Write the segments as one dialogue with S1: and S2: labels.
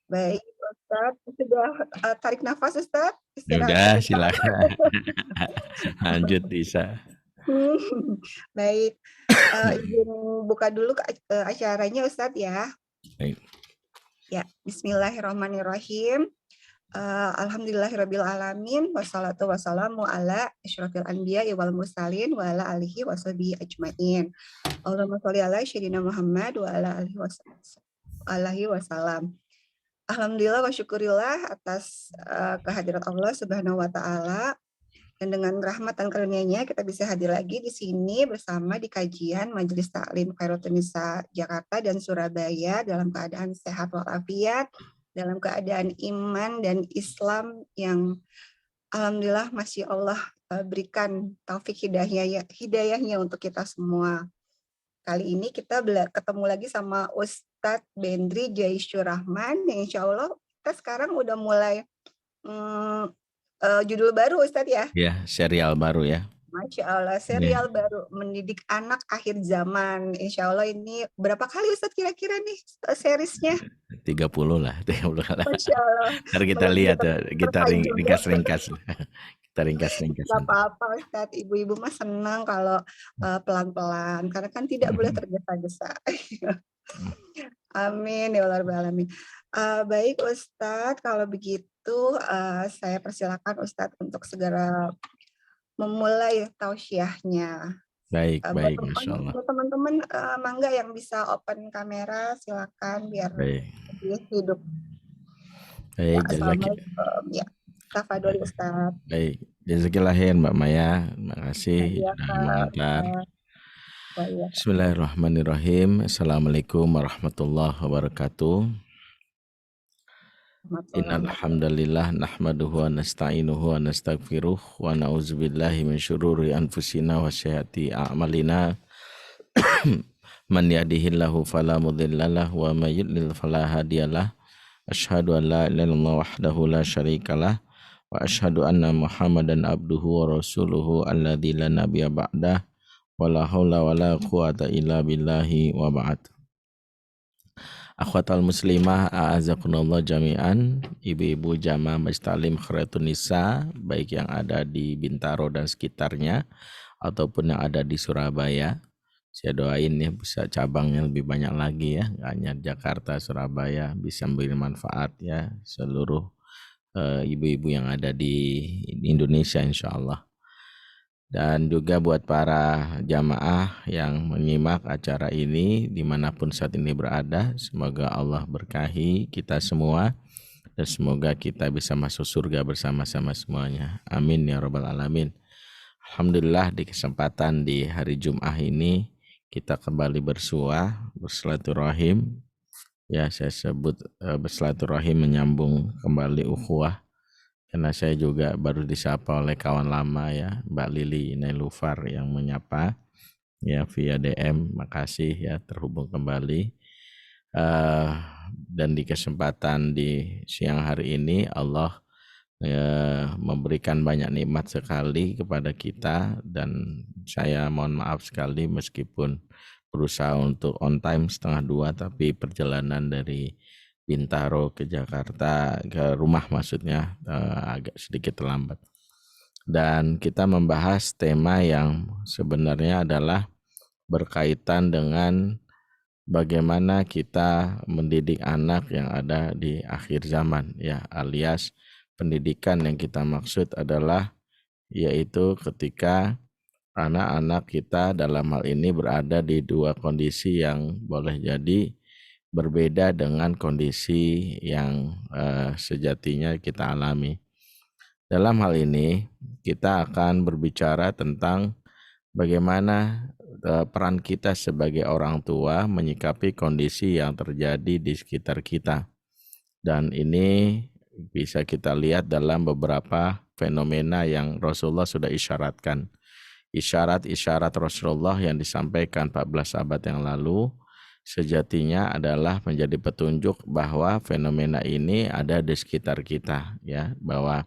S1: Baik, Ustadz, sudah tarik nafas Ustadz, istirahat
S2: Udah,
S1: sebentar.
S2: silakan. Lanjut bisa.
S1: Baik, izin buka dulu acaranya Ustadz ya.
S2: Baik.
S1: Ya, Bismillahirrahmanirrahim. Alhamdulillahirabbil alamin wassalatu wassalamu ala asyrofil anbiya wal mursalin wa ala alihi washabihi ajmain. Allahumma sholli ala sayyidina Muhammad wa ala alihi wasallam. Alhamdulillah wa syukurillah atas kehadirat Allah Subhanahu wa taala, dan dengan rahmat dan karunia-Nya kita bisa hadir lagi di sini bersama di kajian Majelis Taklim Khairatul Nisa Jakarta dan Surabaya dalam keadaan sehat walafiat, dalam keadaan iman dan Islam yang alhamdulillah masih Allah berikan taufik hidayahnya untuk kita semua. Kali ini kita ketemu lagi sama Ustadz Bendri Jaisyur Rahman yang insya Allah kita sekarang udah mulai judul baru Ustadz ya.
S2: Ya, serial baru ya.
S1: Masya Allah, serial baru mendidik anak akhir zaman. Insya Allah ini berapa kali Ustadz kira-kira nih seriesnya?
S2: 30 lah, 30 lah.
S1: Masya Allah.
S2: Ntar kita lihat ya, kita ringkas-ringkas. Kita ringkas-ringkas.
S1: Gak apa-apa Ustadz, ibu-ibu mah senang kalau pelan-pelan, karena kan tidak boleh tergesa-gesa. Amin ya Allah Rabbal Alamin. Baik Ustadz, kalau begitu saya persilakan Ustadz untuk segera memulai tausiahnya.
S2: Baik, Masya Allah.
S1: Teman-teman mangga yang bisa open kamera, silakan biar hidup.
S2: Baik,
S1: Assalamualaikum. Ya, tafadhol Ustadz.
S2: Baik, jazakillahir Mbak Maya, terima kasih sudah mengantar. Bismillahirrahmanirrahim. Assalamualaikum warahmatullahi wabarakatuh. Innal hamdalillah nahmaduhu wa nasta'inuhu wa nastaghfiruh wa na'udzubillahi min syururi anfusina wa sayyiati a'malina. Man yahdihillahu fala mudhillalah wa may yudlil fala hadiyalah. Asyhadu an la ilaha illallah wahdahu la syarikalah wa asyhadu anna Muhammadan abduhu wa rasuluhu alladzi la nabiyya ba'dah wa la haula wa la quwata illa billahi wa ba'd. Akhwatal muslimah a'azakunallah jami'an, ibu-ibu jamaah Majelis Taklim Khairatul Nisa baik yang ada di Bintaro dan sekitarnya ataupun yang ada di Surabaya. Saya doain ya bisa cabangnya lebih banyak lagi ya, nggak hanya Jakarta, Surabaya, bisa memberi manfaat ya seluruh ibu-ibu yang ada di Indonesia insya Allah. Dan juga buat para jamaah yang menyimak acara ini dimanapun saat ini berada, semoga Allah berkahi kita semua dan semoga kita bisa masuk surga bersama-sama semuanya. Amin ya rabbal alamin. Alhamdulillah di kesempatan di hari Jumat ini kita kembali bersilaturahim. Ya, saya sebut bersilaturahim menyambung kembali ukhuwah. Karena saya juga baru disapa oleh kawan lama ya, Mbak Lili Nailufar yang menyapa ya via DM. Makasih ya terhubung kembali. Dan di kesempatan di siang hari ini Allah memberikan banyak nikmat sekali kepada kita, dan saya mohon maaf sekali meskipun berusaha untuk on time 1:30, tapi perjalanan dari Bintaro ke Jakarta ke rumah maksudnya agak sedikit terlambat. Dan kita membahas tema yang sebenarnya adalah berkaitan dengan bagaimana kita mendidik anak yang ada di akhir zaman ya, alias pendidikan yang kita maksud adalah yaitu ketika anak-anak kita dalam hal ini berada di dua kondisi yang boleh jadi berbeda dengan kondisi yang sejatinya kita alami. Dalam hal ini kita akan berbicara tentang bagaimana peran kita sebagai orang tua menyikapi kondisi yang terjadi di sekitar kita. Dan ini bisa kita lihat dalam beberapa fenomena yang Rasulullah sudah isyaratkan. Isyarat-isyarat Rasulullah yang disampaikan 14 abad yang lalu sejatinya adalah menjadi petunjuk bahwa fenomena ini ada di sekitar kita ya, bahwa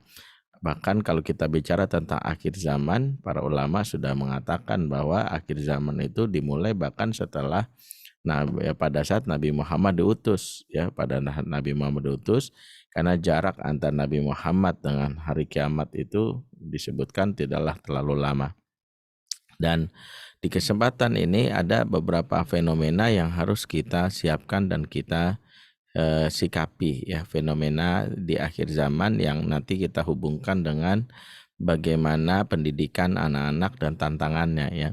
S2: bahkan kalau kita bicara tentang akhir zaman, para ulama sudah mengatakan bahwa akhir zaman itu dimulai bahkan setelah Nah, ya pada saat Nabi Muhammad diutus, ya pada Nabi Muhammad diutus, karena jarak antara Nabi Muhammad dengan hari kiamat itu disebutkan tidaklah terlalu lama. Dan di kesempatan ini ada beberapa fenomena yang harus kita siapkan dan kita sikapi, ya, fenomena di akhir zaman yang nanti kita hubungkan dengan bagaimana pendidikan anak-anak dan tantangannya, ya.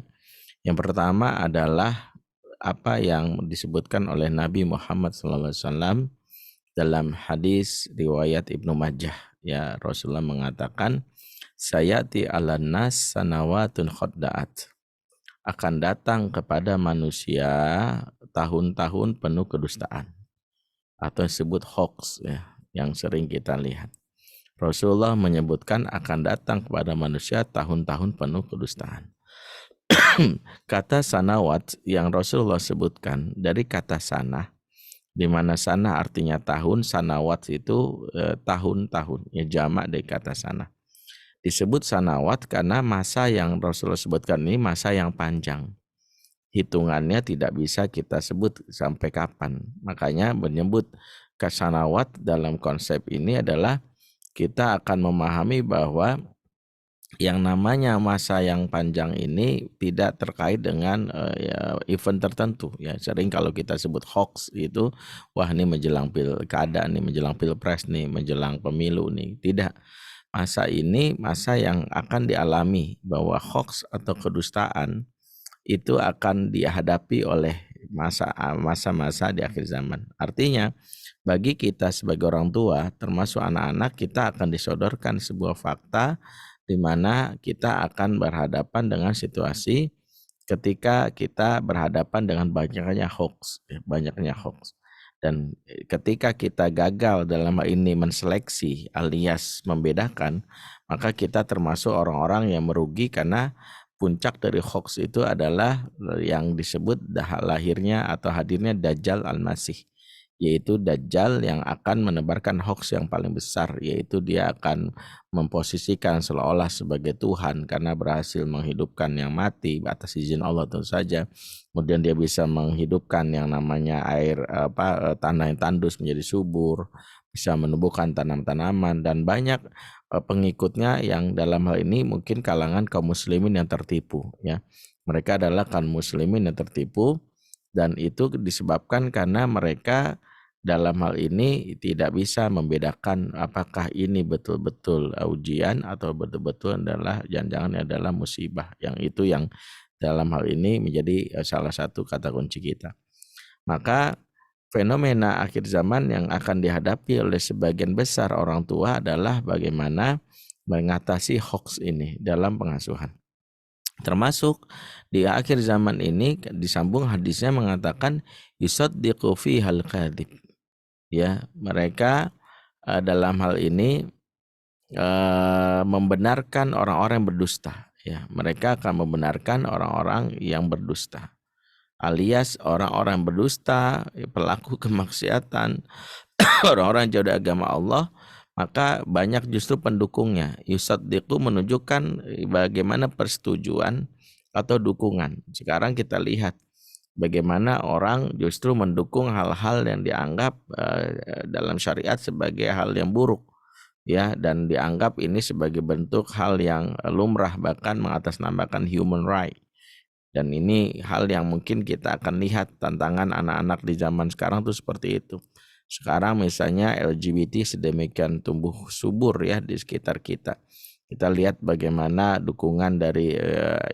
S2: Yang pertama adalah apa yang disebutkan oleh Nabi Muhammad SAW dalam hadis riwayat Ibnu Majah, ya. Rasulullah mengatakan, sayati ala nas sanawatun khadda'at, akan datang kepada manusia tahun-tahun penuh kedustaan atau disebut hoax, ya, yang sering kita lihat. Rasulullah menyebutkan akan datang kepada manusia tahun-tahun penuh kedustaan. Kata sanawat yang Rasulullah sebutkan dari kata sana, di mana sana artinya tahun, sanawat itu tahun-tahun, ya, jamak dari kata sana. Disebut sanawat karena masa yang Rasulullah sebutkan ini masa yang panjang. Hitungannya tidak bisa kita sebut sampai kapan. Makanya menyebut kasanawat dalam konsep ini adalah kita akan memahami bahwa yang namanya masa yang panjang ini tidak terkait dengan ya, event tertentu, ya. Sering kalau kita sebut hoax itu, wah ini menjelang pilkada nih, menjelang pilpres nih, menjelang pemilu nih. Tidak. Masa ini masa yang akan dialami, bahwa hoax atau kedustaan itu akan dihadapi oleh masa-masa di akhir zaman. Artinya bagi kita sebagai orang tua, termasuk anak-anak, kita akan disodorkan sebuah fakta di mana kita akan berhadapan dengan situasi ketika kita berhadapan dengan banyaknya hoax, Dan ketika kita gagal dalam hal ini menseleksi alias membedakan, maka kita termasuk orang-orang yang merugi, karena puncak dari hoax itu adalah yang disebut lahirnya atau hadirnya Dajjal Al-Masih, yaitu Dajjal yang akan menebarkan hoax yang paling besar, yaitu dia akan memposisikan seolah-olah sebagai Tuhan karena berhasil menghidupkan yang mati atas izin Allah tentu saja. Kemudian dia bisa menghidupkan yang namanya tanah yang tandus menjadi subur, bisa menumbuhkan tanam-tanaman, dan banyak pengikutnya yang dalam hal ini mungkin kalangan kaum muslimin yang tertipu, ya. Mereka adalah kaum muslimin yang tertipu, dan itu disebabkan karena mereka dalam hal ini tidak bisa membedakan apakah ini betul-betul ujian atau betul-betul adalah jangan-jangan adalah musibah. Yang itu yang dalam hal ini menjadi salah satu kata kunci kita. Maka fenomena akhir zaman yang akan dihadapi oleh sebagian besar orang tua adalah bagaimana mengatasi hoax ini dalam pengasuhan. Termasuk di akhir zaman ini disambung hadisnya mengatakan yusaddiqu fihal kadhib, ya. Mereka dalam hal ini membenarkan orang-orang yang berdusta, ya. Mereka akan membenarkan orang-orang yang berdusta, alias orang-orang berdusta, pelaku kemaksiatan, orang-orang jauh dari agama Allah. Maka banyak justru pendukungnya. Yusaddiqu menunjukkan bagaimana persetujuan atau dukungan. Sekarang kita lihat bagaimana orang justru mendukung hal-hal yang dianggap dalam syariat sebagai hal yang buruk, ya, dan dianggap ini sebagai bentuk hal yang lumrah, bahkan mengatasnamakan human right. Dan ini hal yang mungkin kita akan lihat tantangan anak-anak di zaman sekarang tuh seperti itu. Sekarang misalnya LGBT sedemikian tumbuh subur, ya, di sekitar kita. Kita lihat bagaimana dukungan dari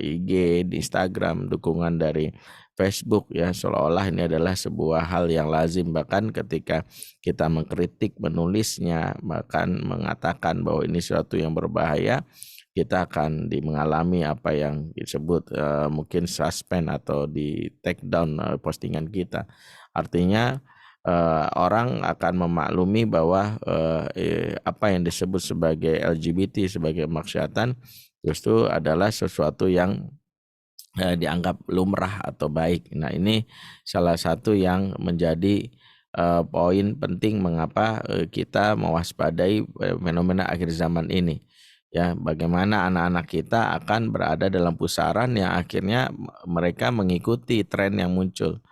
S2: IG, di Instagram, dukungan dari Facebook, ya, seolah-olah ini adalah sebuah hal yang lazim. Bahkan ketika kita mengkritik menulisnya, bahkan mengatakan bahwa ini sesuatu yang berbahaya, kita akan mengalami apa yang disebut mungkin suspend atau di take down postingan kita. Artinya orang akan memaklumi bahwa apa yang disebut sebagai LGBT, sebagai kemaksiatan, justru adalah sesuatu yang dianggap lumrah atau baik. Nah, ini salah satu yang menjadi poin penting mengapa kita mewaspadai fenomena akhir zaman ini. Ya, bagaimana anak-anak kita akan berada dalam pusaran yang akhirnya mereka mengikuti tren yang muncul.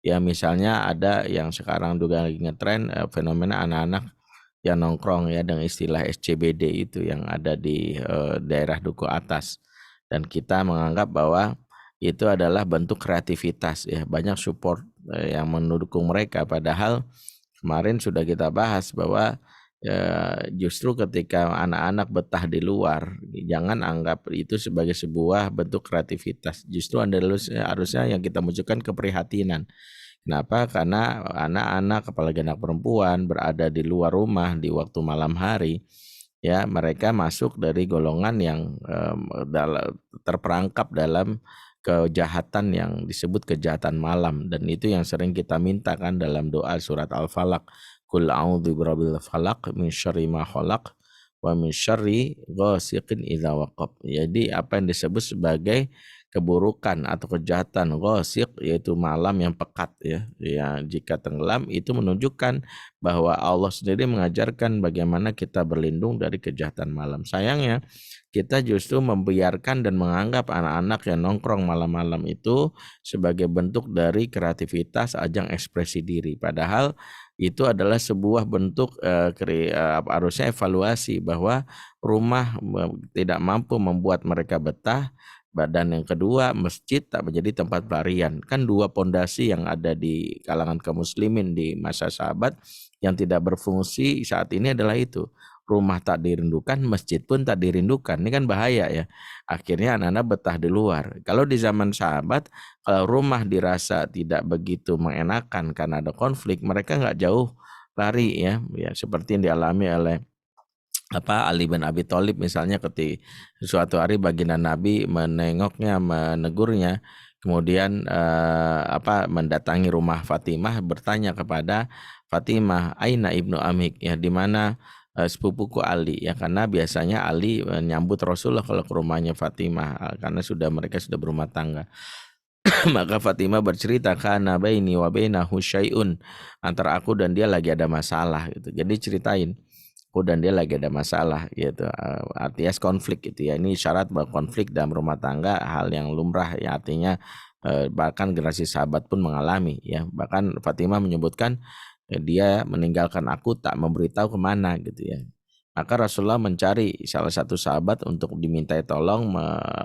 S2: Ya misalnya ada yang sekarang juga lagi ngetren fenomena anak-anak yang nongkrong ya dengan istilah SCBD itu yang ada di daerah Duku Atas, dan kita menganggap bahwa itu adalah bentuk kreativitas ya, banyak support yang mendukung mereka, padahal kemarin sudah kita bahas bahwa justru ketika anak-anak betah di luar, jangan anggap itu sebagai sebuah bentuk kreativitas. Justru harusnya yang kita munculkan keprihatinan. Kenapa? Karena anak-anak, apalagi anak perempuan, berada di luar rumah di waktu malam hari, ya mereka masuk dari golongan yang terperangkap dalam kejahatan yang disebut kejahatan malam, dan itu yang sering kita mintakan dalam doa surat Al-Falaq, Qul a'udzu birabbil falaq min syarri ma khalaq wa min syarri ghasiqin idza waqab. Jadi apa yang disebut sebagai keburukan atau kejahatan ghasiq, yaitu malam yang pekat ya. Ya, jika tenggelam itu menunjukkan bahwa Allah sendiri mengajarkan bagaimana kita berlindung dari kejahatan malam. Sayangnya kita justru membiarkan dan menganggap anak-anak yang nongkrong malam-malam itu sebagai bentuk dari kreativitas, ajang ekspresi diri. Padahal itu adalah sebuah bentuk harusnya evaluasi bahwa rumah tidak mampu membuat mereka betah. Dan yang kedua, masjid tak menjadi tempat pelarian. Kan dua pondasi yang ada di kalangan kaum muslimin di masa sahabat yang tidak berfungsi saat ini adalah itu. Rumah tak dirindukan, masjid pun tak dirindukan. Ini kan bahaya ya. Akhirnya anak-anak betah di luar. Kalau di zaman sahabat, kalau rumah dirasa tidak begitu mengenakan karena ada konflik, mereka nggak jauh lari ya. Ya seperti yang dialami oleh Ali bin Abi Thalib misalnya, ketika suatu hari baginda Nabi menengoknya, menegurnya, kemudian mendatangi rumah Fatimah, bertanya kepada Fatimah, Aina ibnu Amik, ya di mana sepupuku Ali, ya karena biasanya Ali menyambut Rasulullah kalau ke rumahnya Fatimah karena mereka sudah berumah tangga. Maka Fatimah bercerita, kana baini wa bainahu syai'un, antara aku dan dia lagi ada masalah gitu. Jadi ceritain, aku dan dia lagi ada masalah gitu, artinya konflik gitu ya. Ini syarat bahwa konflik dalam rumah tangga hal yang lumrah ya, artinya bahkan generasi sahabat pun mengalami ya. Bahkan Fatimah menyebutkan dia meninggalkan aku tak memberitahu kemana gitu ya. Maka Rasulullah mencari salah satu sahabat untuk dimintai tolong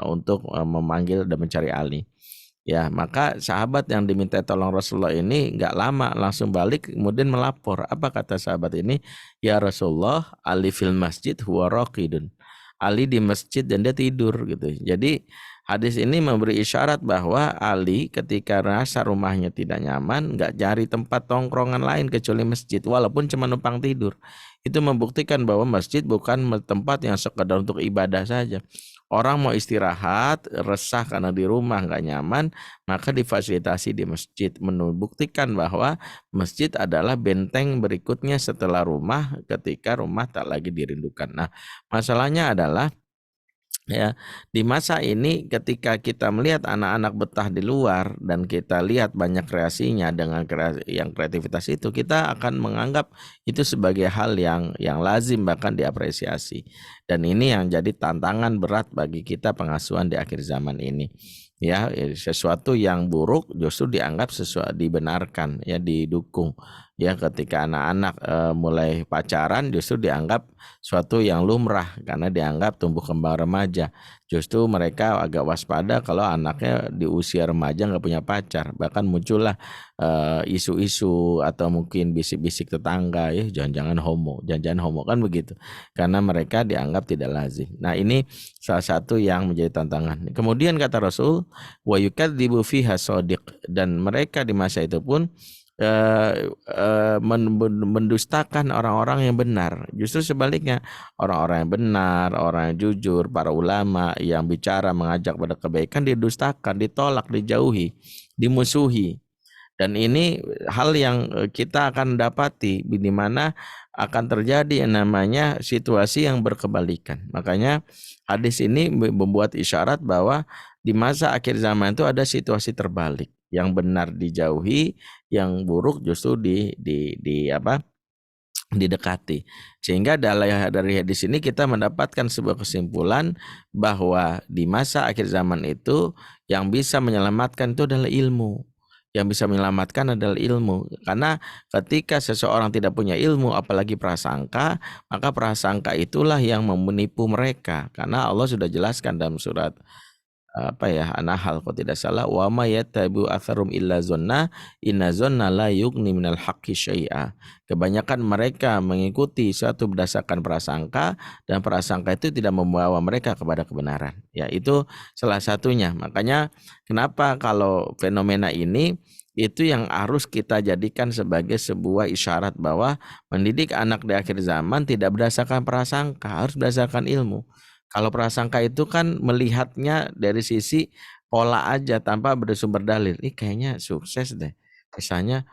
S2: untuk memanggil dan mencari Ali. Ya, maka sahabat yang diminta tolong Rasulullah ini nggak lama langsung balik kemudian melapor. Apa kata sahabat ini? Ya Rasulullah, Ali fil masjid huwa raqidun. Ali di masjid dan dia tidur gitu. Jadi hadis ini memberi isyarat bahwa Ali ketika rasa rumahnya tidak nyaman, nggak cari tempat tongkrongan lain kecuali masjid, walaupun cuma numpang tidur. Itu membuktikan bahwa masjid bukan tempat yang sekedar untuk ibadah saja. Orang mau istirahat, resah karena di rumah nggak nyaman, maka difasilitasi di masjid. Membuktikan bahwa masjid adalah benteng berikutnya setelah rumah ketika rumah tak lagi dirindukan. Nah, masalahnya adalah ya di masa ini ketika kita melihat anak-anak betah di luar dan kita lihat banyak kreasinya dengan yang kreativitas itu, kita akan menganggap itu sebagai hal yang lazim bahkan diapresiasi, dan ini yang jadi tantangan berat bagi kita pengasuhan di akhir zaman ini ya. Sesuatu yang buruk justru dianggap dibenarkan ya, didukung ya. Ketika anak-anak mulai pacaran justru dianggap suatu yang lumrah karena dianggap tumbuh kembang remaja. Justru mereka agak waspada kalau anaknya di usia remaja nggak punya pacar. Bahkan muncullah isu-isu atau mungkin bisik-bisik tetangga, ya jangan-jangan homo kan begitu. Karena mereka dianggap tidak lazim. Nah, ini salah satu yang menjadi tantangan. Kemudian kata Rasul, wa yukadzibu fiha shadiq, dan mereka di masa itu pun mendustakan orang-orang yang benar. Justru sebaliknya, orang-orang yang benar, orang yang jujur, para ulama yang bicara mengajak pada kebaikan didustakan, ditolak, dijauhi, dimusuhi. Dan ini hal yang kita akan dapati di mana akan terjadi yang namanya situasi yang berkebalikan. Makanya hadis ini membuat isyarat bahwa di masa akhir zaman itu ada situasi terbalik. Yang benar dijauhi, yang buruk justru didekati. Sehingga dari hadis ini kita mendapatkan sebuah kesimpulan bahwa di masa akhir zaman itu yang bisa menyelamatkan itu adalah ilmu. yang bisa menyelamatkan adalah ilmu. Karena ketika seseorang tidak punya ilmu, apalagi prasangka, maka prasangka itulah yang menipu mereka. Karena Allah sudah jelaskan dalam surat An-Nahl kalau tidak salah, wa ma yattabi'u aktsarum illa dzanna inna dzanna la yughni minal haqqi syai'a. Kebanyakan mereka mengikuti suatu berdasarkan prasangka, dan prasangka itu tidak membawa mereka kepada kebenaran. Ya, itu salah satunya. Makanya kenapa kalau fenomena ini itu yang harus kita jadikan sebagai sebuah isyarat bahwa mendidik anak di akhir zaman tidak berdasarkan prasangka, harus berdasarkan ilmu. Kalau prasangka itu kan melihatnya dari sisi pola aja tanpa bersumber dalil. Ih, kayaknya sukses deh. Misalnya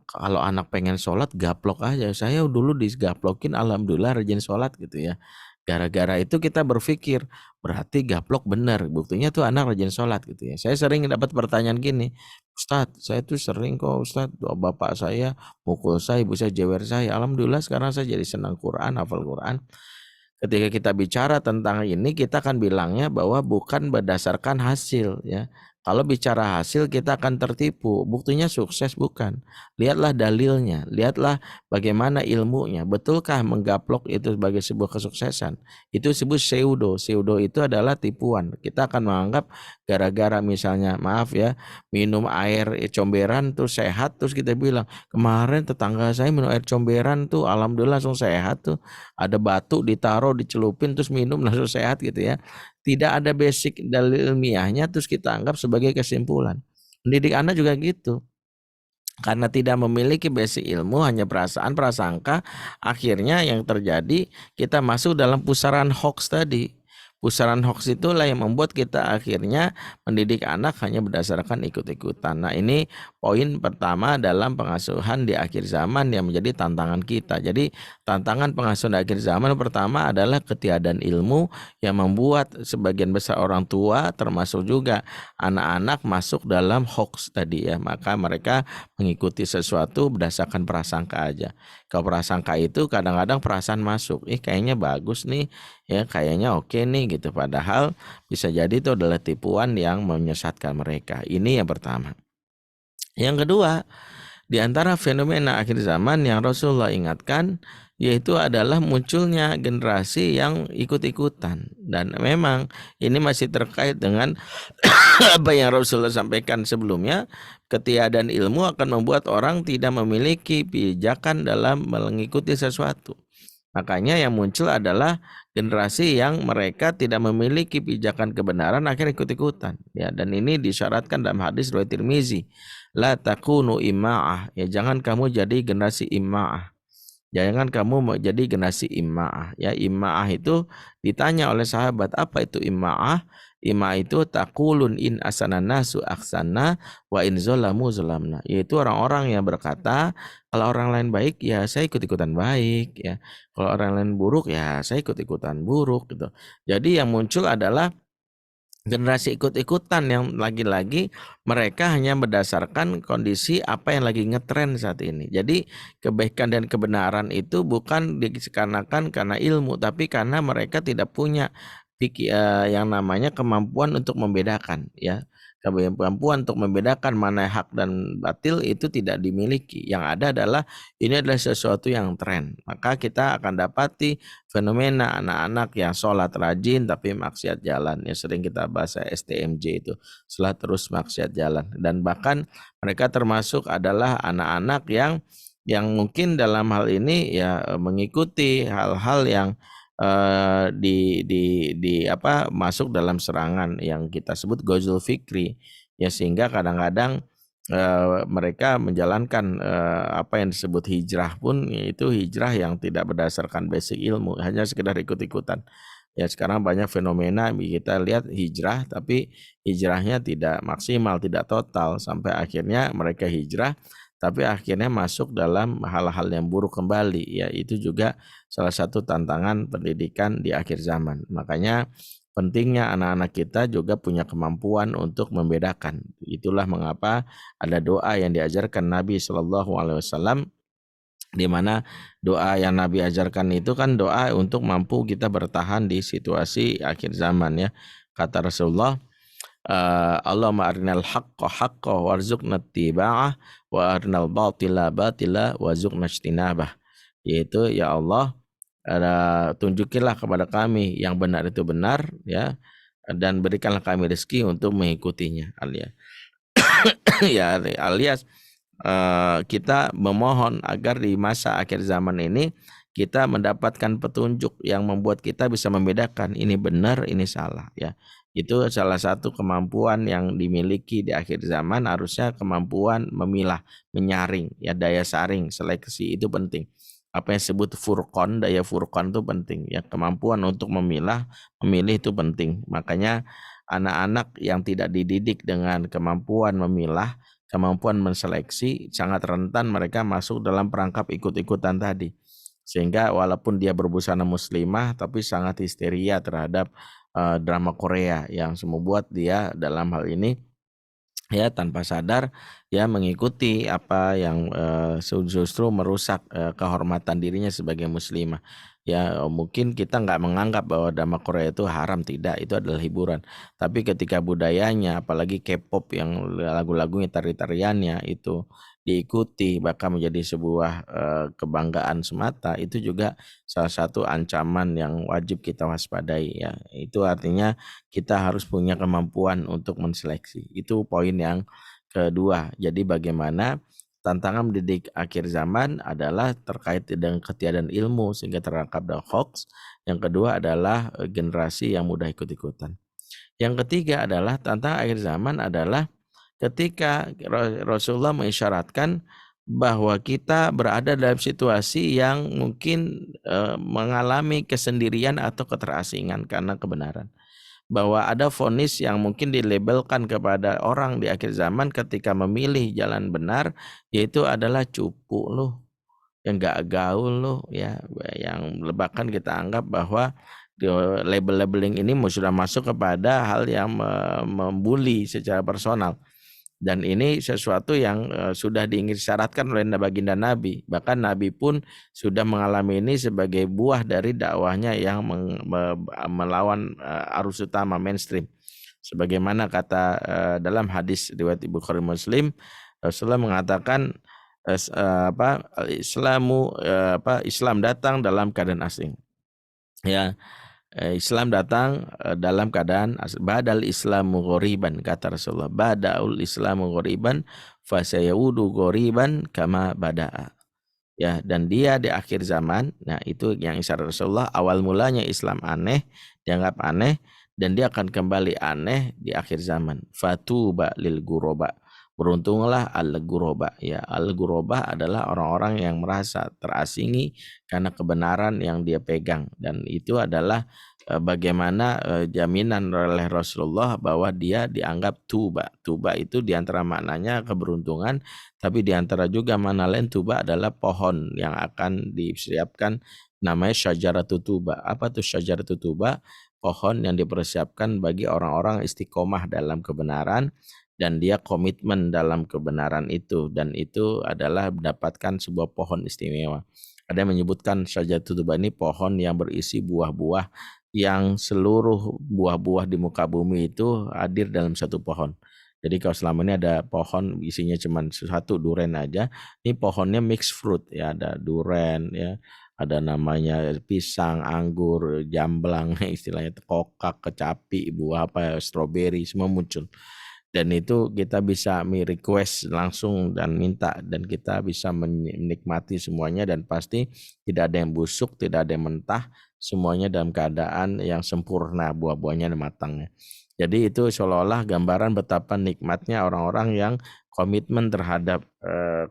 S2: kalau anak pengen sholat gaplok aja. Saya dulu digaplokin, alhamdulillah rajin sholat gitu ya. Gara-gara itu kita berpikir berarti gaplok benar. Buktinya tuh anak rajin sholat gitu ya. Saya sering dapat pertanyaan gini, Ustadz, saya tuh sering kok Ustadz, bapak saya mukul saya, ibu saya jewer saya. Alhamdulillah sekarang saya jadi senang Quran, hafal Quran. Ketika kita bicara tentang ini, kita akan bilangnya bahwa bukan berdasarkan hasil ya. Kalau bicara hasil kita akan tertipu. Buktinya sukses bukan. Lihatlah dalilnya, lihatlah bagaimana ilmunya. Betulkah menggaplok itu sebagai sebuah kesuksesan? Itu disebut pseudo. Pseudo itu adalah tipuan. Kita akan menganggap gara-gara misalnya, maaf ya, minum air comberan tuh sehat, terus kita bilang, kemarin tetangga saya minum air comberan tuh alhamdulillah langsung sehat tuh. Ada batu ditaruh, dicelupin, terus minum langsung sehat gitu ya. Tidak ada basic dalil ilmiahnya, terus kita anggap sebagai kesimpulan. Mendidik anak juga gitu. Karena tidak memiliki basic ilmu, hanya perasaan, prasangka, akhirnya yang terjadi kita masuk dalam pusaran hoax tadi. Pusaran hoax itulah yang membuat kita akhirnya mendidik anak hanya berdasarkan ikut-ikutan. Nah, ini poin pertama dalam pengasuhan di akhir zaman yang menjadi tantangan kita. Jadi tantangan pengasuhan di akhir zaman pertama adalah ketiadaan ilmu yang membuat sebagian besar orang tua termasuk juga anak-anak masuk dalam hoax tadi ya. Maka mereka mengikuti sesuatu berdasarkan prasangka aja. Kalau prasangka itu kadang-kadang perasaan masuk, kayaknya bagus nih, ya kayaknya oke nih gitu. Padahal bisa jadi itu adalah tipuan yang menyesatkan mereka. Ini yang pertama. Yang kedua, di antara fenomena akhir zaman yang Rasulullah ingatkan, yaitu adalah munculnya generasi yang ikut-ikutan. Dan memang ini masih terkait dengan apa yang Rasulullah sampaikan sebelumnya, ketiadaan ilmu akan membuat orang tidak memiliki pijakan dalam mengikuti sesuatu. Makanya yang muncul adalah generasi yang mereka tidak memiliki pijakan kebenaran, akhirnya ikut-ikutan. Ya, dan ini disyaratkan dalam hadis riwayat Tirmizi. La takunu ima'ah. Ya, jangan kamu jadi generasi ima'ah. Jangan kamu jadi generasi ima'ah. Ya, ima'ah itu ditanya oleh sahabat, apa itu ima'ah? Ima'ah itu taqulun in asananasu aksana wa in zolamu zolamna. Yaitu orang-orang yang berkata, kalau orang lain baik ya saya ikut-ikutan baik ya. Kalau orang lain buruk ya saya ikut-ikutan buruk gitu. Jadi yang muncul adalah generasi ikut-ikutan yang lagi-lagi mereka hanya berdasarkan kondisi apa yang lagi ngetren saat ini. Jadi kebaikan dan kebenaran itu bukan dikarenakan karena ilmu, tapi karena mereka tidak punya yang namanya kemampuan untuk membedakan ya. Kemampuan untuk membedakan mana hak dan batil itu tidak dimiliki. Yang ada adalah ini adalah sesuatu yang tren. Maka kita akan dapati fenomena anak-anak yang sholat rajin tapi maksiat jalan. Ya sering kita bahas STMJ itu, sholat terus maksiat jalan. Dan bahkan mereka termasuk adalah anak-anak yang mungkin dalam hal ini ya mengikuti hal-hal yang masuk dalam serangan yang kita sebut Ghazul Fikri ya, sehingga kadang-kadang mereka menjalankan apa yang disebut hijrah pun, yaitu hijrah yang tidak berdasarkan basic ilmu, hanya sekedar ikut-ikutan. Ya sekarang banyak fenomena kita lihat hijrah tapi hijrahnya tidak maksimal, tidak total, sampai akhirnya mereka hijrah tapi akhirnya masuk dalam hal-hal yang buruk kembali. Ya itu juga salah satu tantangan pendidikan di akhir zaman. Makanya pentingnya anak-anak kita juga punya kemampuan untuk membedakan. Itulah mengapa ada doa yang diajarkan Nabi Shallallahu Alaihi Wasallam, di mana doa yang Nabi ajarkan itu kan doa untuk mampu kita bertahan di situasi akhir zaman ya. Kata Rasulullah, Allahumma arinal haqqa haqqa warzuqna ittiba'ah wa arinal batila batila warzuqna ijtinabah. Yaitu ya Allah, tunjukilah kepada kami yang benar itu benar, ya, dan berikanlah kami rezeki untuk mengikutinya, alias ya, alias kita memohon agar di masa akhir zaman ini kita mendapatkan petunjuk yang membuat kita bisa membedakan ini benar, ini salah, ya. Itu salah satu kemampuan yang dimiliki di akhir zaman, harusnya kemampuan memilah, menyaring, ya, daya saring, seleksi itu penting. Apa yang disebut furqan, daya furqan itu penting, ya, kemampuan untuk memilah, memilih itu penting. Makanya anak-anak yang tidak dididik dengan kemampuan memilah, kemampuan menseleksi, sangat rentan mereka masuk dalam perangkap ikut-ikutan tadi. Sehingga walaupun dia berbusana muslimah, tapi sangat histeria terhadap drama Korea yang membuat dia dalam hal ini, ya, tanpa sadar, ya, mengikuti apa yang justru merusak kehormatan dirinya sebagai muslimah. Ya, mungkin kita nggak menganggap bahwa drama Korea itu haram, tidak, itu adalah hiburan. Tapi ketika budayanya, apalagi K-pop yang lagu-lagunya, tari-tariannya itu diikuti bahkan menjadi sebuah kebanggaan semata, itu juga salah satu ancaman yang wajib kita waspadai, ya. Itu artinya kita harus punya kemampuan untuk menseleksi. Itu poin yang kedua. Jadi bagaimana tantangan mendidik akhir zaman adalah terkait dengan ketiadaan ilmu sehingga terangkap dalam hoax. Yang kedua adalah generasi yang mudah ikut-ikutan. Yang ketiga adalah tantangan akhir zaman adalah ketika Rasulullah mengisyaratkan bahwa kita berada dalam situasi yang mungkin mengalami kesendirian atau keterasingan karena kebenaran. Bahwa ada vonis yang mungkin dilabelkan kepada orang di akhir zaman ketika memilih jalan benar, yaitu adalah cupu loh, yang gak gaul loh, ya, yang bahkan kita anggap bahwa label-labeling ini sudah masuk kepada hal yang membuli secara personal. Dan ini sesuatu yang sudah diisyaratkan oleh baginda Nabi. Bahkan Nabi pun sudah mengalami ini sebagai buah dari dakwahnya yang melawan arus utama mainstream. Sebagaimana kata dalam hadis riwayat Bukhari Muslim, Rasulullah mengatakan Islam datang dalam keadaan asing. Ya, Islam datang dalam keadaan badal Islamu ghoriban, kata Rasulullah, badaul Islamu ghoriban fasayaudu ghoriban kama bada'a. Ya, dan dia di akhir zaman, nah itu yang isyarat Rasulullah, awal mulanya Islam aneh, dianggap aneh, dan dia akan kembali aneh di akhir zaman. Fatuba lil guroba, beruntunglah al-guroba, ya. Al-guroba adalah orang-orang yang merasa terasingi karena kebenaran yang dia pegang, dan itu adalah bagaimana jaminan oleh Rasulullah bahwa dia dianggap tuba. Tuba itu diantara maknanya keberuntungan, tapi diantara juga makna lain tuba adalah pohon yang akan disiapkan, namanya syajaratut tuba. Apa tuh syajaratut tuba? Pohon yang dipersiapkan bagi orang-orang istiqomah dalam kebenaran dan dia komitmen dalam kebenaran itu, dan itu adalah mendapatkan sebuah pohon istimewa. Ada yang menyebutkan syajaratut tuba ini pohon yang berisi buah-buah yang seluruh buah-buah di muka bumi itu hadir dalam satu pohon. Jadi kalau selama ini ada pohon isinya cuma satu duren aja, ini pohonnya mixed fruit, ya, ada duren, ya, ada namanya pisang, anggur, jamblang, istilahnya kokak, kecapi, buah apa, stroberi, semua muncul. Dan itu kita bisa request langsung dan minta, dan kita bisa menikmati semuanya, dan pasti tidak ada yang busuk, tidak ada yang mentah, semuanya dalam keadaan yang sempurna, buah-buahnya dan matangnya. Jadi itu seolah-olah gambaran betapa nikmatnya orang-orang yang komitmen terhadap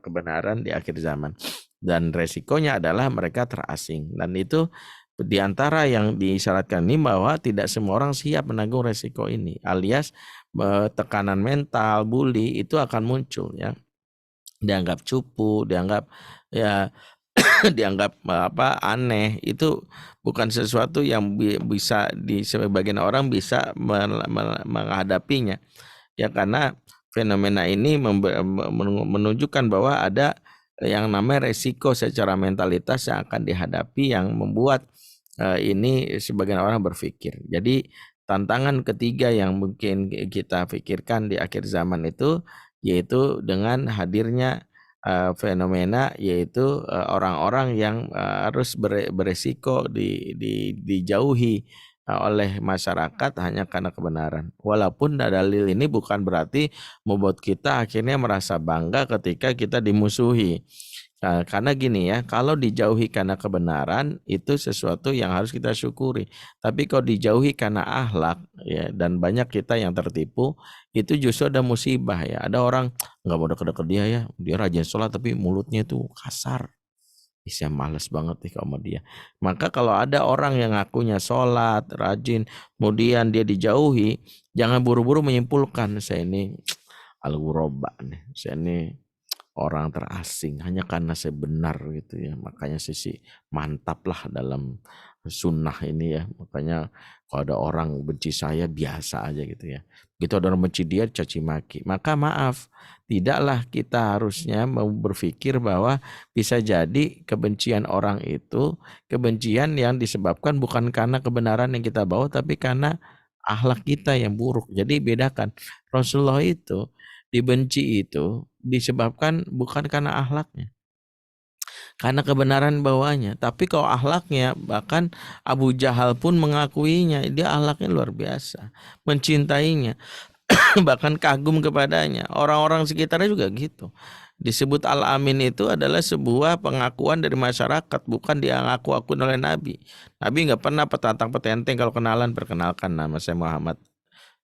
S2: kebenaran di akhir zaman. Dan resikonya adalah mereka terasing, dan itu di antara yang disyaratkan ini bahwa tidak semua orang siap menanggung resiko ini, alias tekanan mental, bully itu akan muncul, ya. Dianggap cupu, dianggap, ya, dianggap aneh, itu bukan sesuatu yang bisa di sebagian orang bisa menghadapinya, ya, karena fenomena ini menunjukkan bahwa ada yang namanya resiko secara mentalitas yang akan dihadapi, yang membuat ini sebagian orang berpikir. Jadi tantangan ketiga yang mungkin kita pikirkan di akhir zaman itu, yaitu dengan hadirnya fenomena, yaitu orang-orang yang harus beresiko dijauhi oleh masyarakat hanya karena kebenaran. Walaupun dalil ini bukan berarti membuat kita akhirnya merasa bangga ketika kita dimusuhi. Karena gini ya, kalau dijauhi karena kebenaran itu sesuatu yang harus kita syukuri. Tapi kalau dijauhi karena akhlak ya, dan banyak kita yang tertipu, itu justru ada musibah ya. Ada orang nggak mau deket-deket dia rajin sholat tapi mulutnya itu kasar. Saya males banget nih sama dia. Maka kalau ada orang yang ngakunya sholat, rajin, kemudian dia dijauhi, jangan buru-buru menyimpulkan saya ini al-ghuraba nih, saya ini orang terasing hanya karena saya benar gitu ya. Makanya sisi mantap lah dalam sunnah ini ya. Makanya kalau ada orang benci saya biasa aja gitu ya. Begitu ada orang benci dia caci maki. Maka maaf, tidaklah kita harusnya mau berpikir bahwa bisa jadi kebencian orang itu kebencian yang disebabkan bukan karena kebenaran yang kita bawa, tapi karena akhlak kita yang buruk. Jadi bedakan, Rasulullah itu dibenci itu disebabkan bukan karena akhlaknya, karena kebenaran bawahnya. Tapi kalau akhlaknya, bahkan Abu Jahal pun mengakuinya, dia akhlaknya luar biasa, mencintainya, bahkan kagum kepadanya. Orang-orang sekitarnya juga gitu. Disebut Al-Amin itu adalah sebuah pengakuan dari masyarakat, bukan dia ngaku-akui oleh Nabi. Nabi nggak pernah petantang-petenteng kalau kenalan, perkenalkan nama saya Muhammad,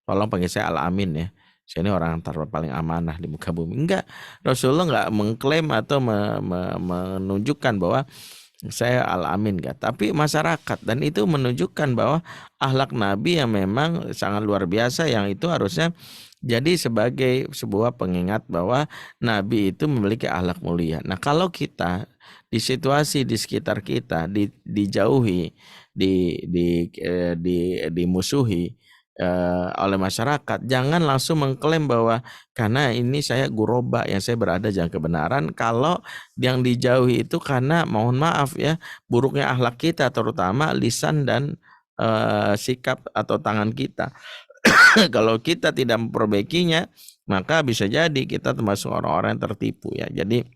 S2: tolong panggil saya Al-Amin ya. Saya ini orang paling amanah di muka bumi. Enggak, Rasulullah nggak mengklaim atau menunjukkan bahwa saya Al-Amin enggak. Tapi masyarakat, dan itu menunjukkan bahwa akhlak Nabi yang memang sangat luar biasa, yang itu harusnya jadi sebagai sebuah pengingat bahwa Nabi itu memiliki akhlak mulia. Nah, kalau kita di situasi di sekitar kita dijauhi, dimusuhi oleh masyarakat, jangan langsung mengklaim bahwa karena ini saya guroba, yang saya berada jalan kebenaran, kalau yang dijauhi itu karena mohon maaf ya, buruknya akhlak kita, terutama lisan dan sikap atau tangan kita. Kalau kita tidak memperbaikinya, maka bisa jadi kita termasuk orang-orang yang tertipu ya. Jadi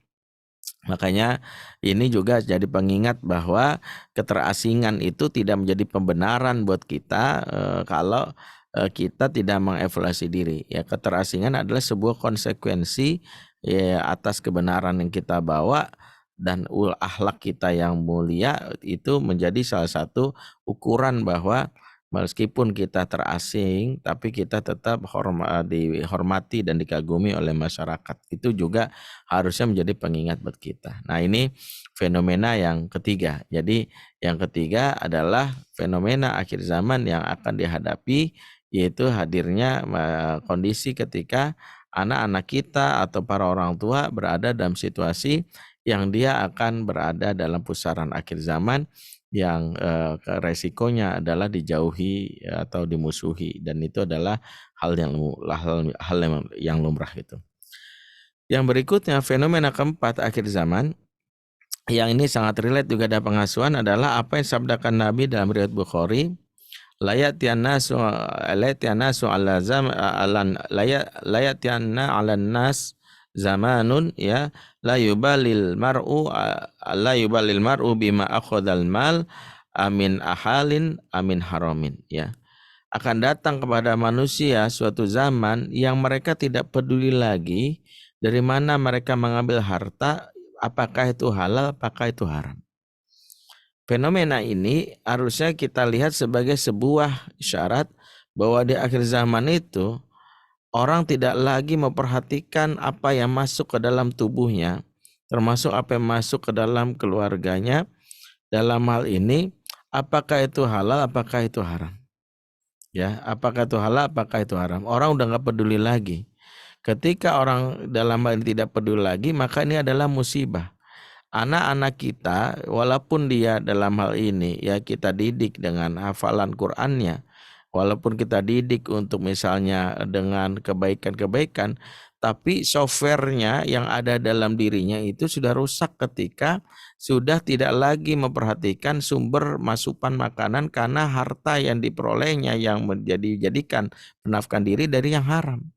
S2: makanya ini juga jadi pengingat bahwa keterasingan itu tidak menjadi pembenaran buat kita kalau kita tidak mengevaluasi diri. Ya, keterasingan adalah sebuah konsekuensi ya, atas kebenaran yang kita bawa, dan akhlak kita yang mulia itu menjadi salah satu ukuran bahwa meskipun kita terasing, tapi kita tetap dihormati dan dikagumi oleh masyarakat. Itu juga harusnya menjadi pengingat buat kita. Nah, ini fenomena yang ketiga. Jadi yang ketiga adalah fenomena akhir zaman yang akan dihadapi, yaitu hadirnya kondisi ketika anak-anak kita atau para orang tua berada dalam situasi yang dia akan berada dalam pusaran akhir zaman, yang resikonya adalah dijauhi atau dimusuhi, dan itu adalah hal yang lumrah itu. Yang berikutnya, fenomena keempat akhir zaman, yang ini sangat relate juga ada pengasuhan, adalah apa yang sabdakan Nabi dalam riwayat Bukhari, layatianna ala nas zamanun ya la yubalil mar'u bima akhadhal mal amin ahalin amin haramin ya. Akan datang kepada manusia suatu zaman yang mereka tidak peduli lagi dari mana mereka mengambil harta, apakah itu halal, apakah itu haram. Fenomena ini harusnya kita lihat sebagai sebuah isyarat bahwa di akhir zaman itu orang tidak lagi memperhatikan apa yang masuk ke dalam tubuhnya, termasuk apa yang masuk ke dalam keluarganya. Dalam hal ini, apakah itu halal, apakah itu haram. Ya, apakah itu halal, apakah itu haram. Orang udah nggak peduli lagi. Ketika orang dalam hal ini tidak peduli lagi, maka ini adalah musibah. Anak-anak kita, walaupun dia dalam hal ini ya kita didik dengan hafalan Qur'annya, walaupun kita didik untuk misalnya dengan kebaikan-kebaikan, tapi softwarenya yang ada dalam dirinya itu sudah rusak ketika sudah tidak lagi memperhatikan sumber masukan makanan karena harta yang diperolehnya yang jadikan menafkahan diri dari yang haram.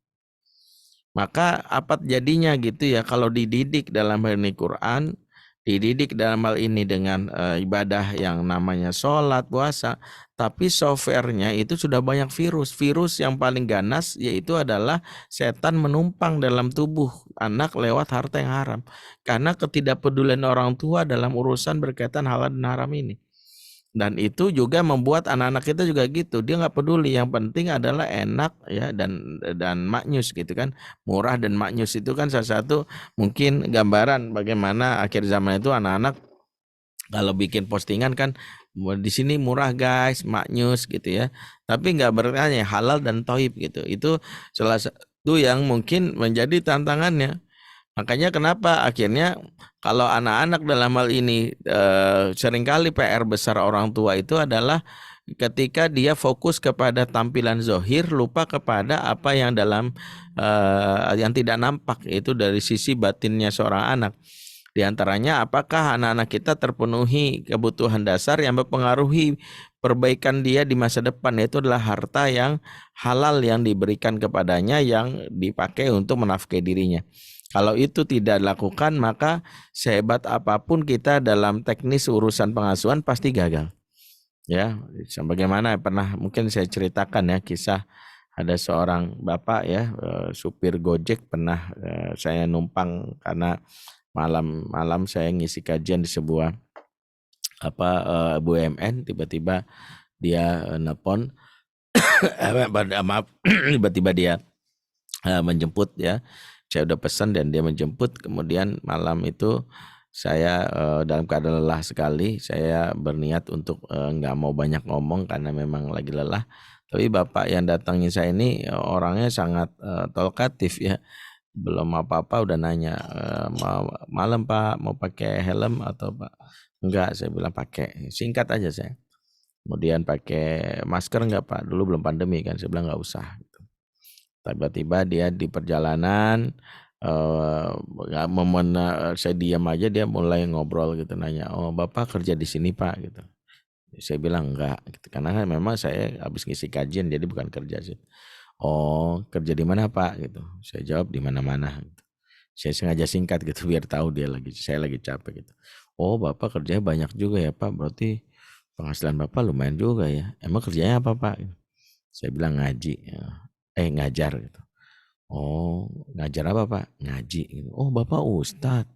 S2: Maka apa jadinya gitu ya kalau dididik dalam hal ini Quran, dididik dalam hal ini dengan ibadah yang namanya sholat, puasa, tapi softwarenya itu sudah banyak virus. Virus yang paling ganas yaitu adalah setan menumpang dalam tubuh anak lewat harta yang haram. Karena ketidakpedulian orang tua dalam urusan berkaitan halal dan haram ini. Dan itu juga membuat anak-anak kita juga gitu, dia nggak peduli, yang penting adalah enak ya dan maknyus gitu kan, murah dan maknyus itu kan salah satu mungkin gambaran bagaimana akhir zaman itu anak-anak kalau bikin postingan kan di sini murah guys, maknyus gitu ya, tapi nggak bertanya halal dan toib gitu. Itu salah satu yang mungkin menjadi tantangannya. Makanya kenapa akhirnya kalau anak-anak dalam hal ini seringkali PR besar orang tua itu adalah ketika dia fokus kepada tampilan zohir, lupa kepada apa yang dalam yang tidak nampak, itu dari sisi batinnya seorang anak. Di antaranya apakah anak-anak kita terpenuhi kebutuhan dasar yang mempengaruhi perbaikan dia di masa depan, yaitu adalah harta yang halal yang diberikan kepadanya yang dipakai untuk menafkahi dirinya. Kalau itu tidak dilakukan, maka sehebat apapun kita dalam teknis urusan pengasuhan pasti gagal. Ya, sebagaimana pernah mungkin saya ceritakan ya kisah ada seorang bapak ya supir Gojek, pernah saya numpang karena malam-malam saya ngisi kajian di sebuah BUMN, tiba-tiba dia nelpon maaf tiba-tiba dia menjemput ya. Saya udah pesan dan dia menjemput, kemudian malam itu saya dalam keadaan lelah sekali, saya berniat untuk nggak mau banyak ngomong karena memang lagi lelah. Tapi bapak yang datangin saya ini orangnya sangat talkatif ya, belum apa-apa udah nanya, malam Pak mau pakai helm atau Pak? Enggak, saya bilang pakai, singkat aja saya. Kemudian pakai masker enggak Pak? Dulu belum pandemi kan, saya bilang nggak usah. Tiba-tiba dia di perjalanan saya diam aja, dia mulai ngobrol gitu, nanya, oh Bapak kerja di sini Pak gitu. Saya bilang enggak gitu, karena memang saya habis ngisi kajian jadi bukan kerja sih. Oh kerja di mana Pak gitu, saya jawab di mana-mana gitu. Saya sengaja singkat gitu biar tahu saya lagi capek gitu. Oh Bapak kerjanya banyak juga ya Pak, berarti penghasilan Bapak lumayan juga ya, emang kerjanya apa Pak? Saya bilang ngaji, ngajar gitu. Oh, ngajar apa Pak? Ngaji gitu. Oh, Bapak Ustadz.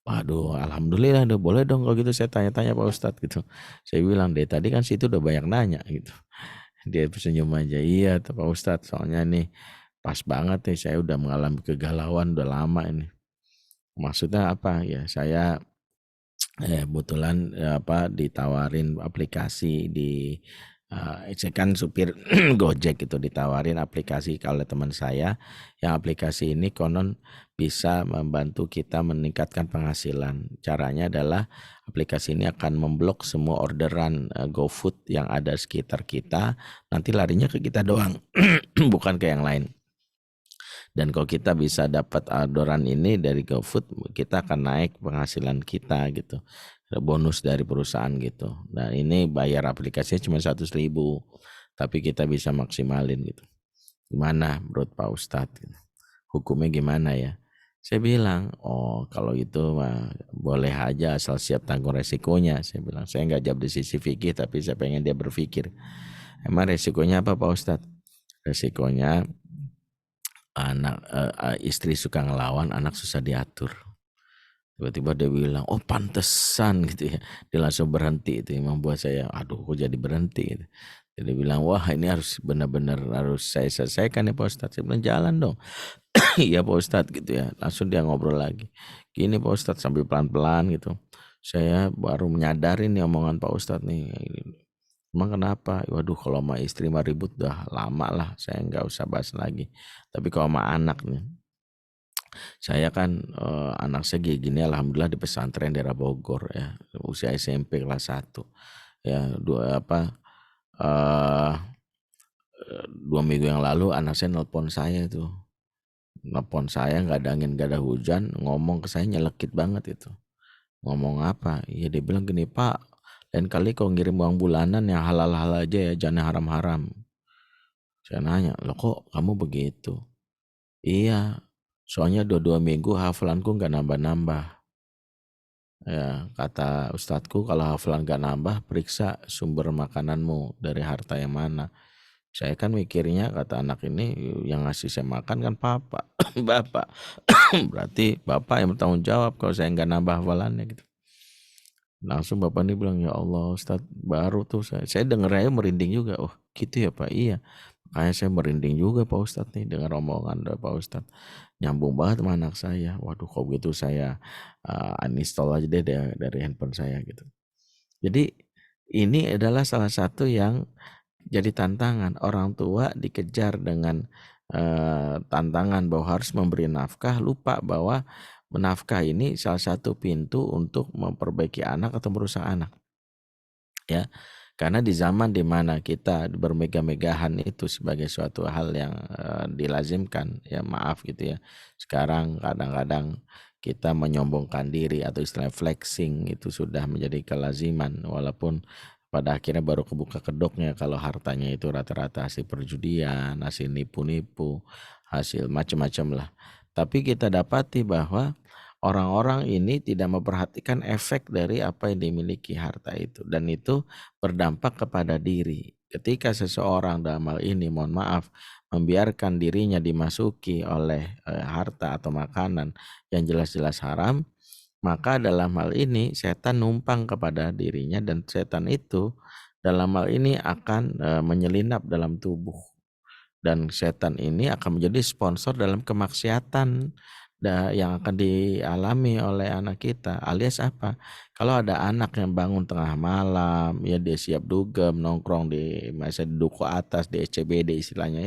S2: Waduh, alhamdulillah deh, boleh dong kalau gitu saya tanya-tanya Pak Ustadz gitu. Saya bilang deh tadi kan situ udah banyak nanya gitu. Dia senyum aja, iya tuh Pak Ustadz, soalnya nih pas banget nih saya udah mengalami kegalauan udah lama ini. Maksudnya apa ya? Saya kebetulan ditawarin aplikasi di saya kan supir Gojek itu, ditawarin aplikasi oleh teman saya, yang aplikasi ini konon bisa membantu kita meningkatkan penghasilan. Caranya adalah aplikasi ini akan memblok semua orderan GoFood yang ada sekitar kita, nanti larinya ke kita doang bukan ke yang lain. Dan kalau kita bisa dapat orderan ini dari GoFood, kita akan naik penghasilan kita gitu, bonus dari perusahaan gitu. Nah ini bayar aplikasinya cuma 100.000, tapi kita bisa maksimalin gitu. Gimana menurut Pak Ustadz? Hukumnya gimana ya? Saya bilang, oh kalau itu mah boleh aja asal siap tanggung resikonya. Saya bilang, saya nggak jawab di sisi fikih, tapi saya pengen dia berpikir. Emang resikonya apa Pak Ustadz? Resikonya istri suka ngelawan, anak susah diatur. Tiba-tiba dia bilang, oh pantesan gitu ya. Dia langsung berhenti, itu yang membuat saya, aduh kok jadi berhenti gitu. Jadi dia bilang, wah ini harus benar-benar harus saya selesaikan ya Pak Ustadz. Saya bilang jalan dong. Iya Pak Ustadz gitu ya. Langsung dia ngobrol lagi. Gini Pak Ustadz, sambil pelan-pelan gitu. Saya baru menyadarin nih omongan Pak Ustadz nih. Emang kenapa? Waduh kalau sama istri mah ribut udah lama lah, saya nggak usah bahas lagi. Tapi kalau sama anak nih, saya kan anak saya gini alhamdulillah di pesantren daerah Bogor ya, usia SMP kelas 1 ya, 2 minggu yang lalu anak saya nelpon saya tuh. Nelpon saya nggak ada angin, nggak ada hujan, ngomong ke saya nyelekit banget itu. Ngomong apa? Ya dia bilang gini, "Pak, lain kali kalau ngirim uang bulanan yang halal-halal aja ya, jangan yang haram-haram." Saya nanya, "Loh kok kamu begitu?" "Iya, soalnya 2 minggu hafalanku nggak nambah-nambah." Ya, kata ustadku, kalau hafalan nggak nambah, periksa sumber makananmu dari harta yang mana. Saya kan mikirnya, kata anak ini, yang ngasih saya makan kan papa, bapak. Berarti bapak yang bertanggung jawab kalau saya nggak nambah hafalannya gitu. Langsung bapak ini bilang, "Ya Allah Ustadz, baru tuh saya denger aja merinding juga." "Oh gitu ya Pak?" "Iya." Makanya saya merinding juga Pak Ustadz nih dengar omongan dari Pak Ustadz. Nyambung banget sama anak saya. Waduh, kok gitu saya uninstall aja deh dari handphone saya gitu. Jadi ini adalah salah satu yang jadi tantangan. Orang tua dikejar dengan tantangan bahwa harus memberi nafkah, lupa bahwa menafkah ini salah satu pintu untuk memperbaiki anak atau merusak anak. Ya, karena di zaman dimana kita bermegah-megahan itu sebagai suatu hal yang dilazimkan, ya maaf gitu ya. Sekarang kadang-kadang kita menyombongkan diri atau istilah flexing itu sudah menjadi kelaziman, walaupun pada akhirnya baru kebuka kedoknya kalau hartanya itu rata-rata hasil perjudian, hasil nipu-nipu, hasil macam-macam lah. Tapi kita dapati bahwa orang-orang ini tidak memperhatikan efek dari apa yang dimiliki harta itu, dan itu berdampak kepada diri. Ketika seseorang dalam hal ini, mohon maaf, membiarkan dirinya dimasuki oleh harta atau makanan yang jelas-jelas haram, maka dalam hal ini setan numpang kepada dirinya, dan setan itu dalam hal ini akan menyelinap dalam tubuh, dan setan ini akan menjadi sponsor dalam kemaksiatan yang akan dialami oleh anak kita. Alias apa? Kalau ada anak yang bangun tengah malam, ya dia siap dugem nongkrong di di duku atas, di SCBD istilahnya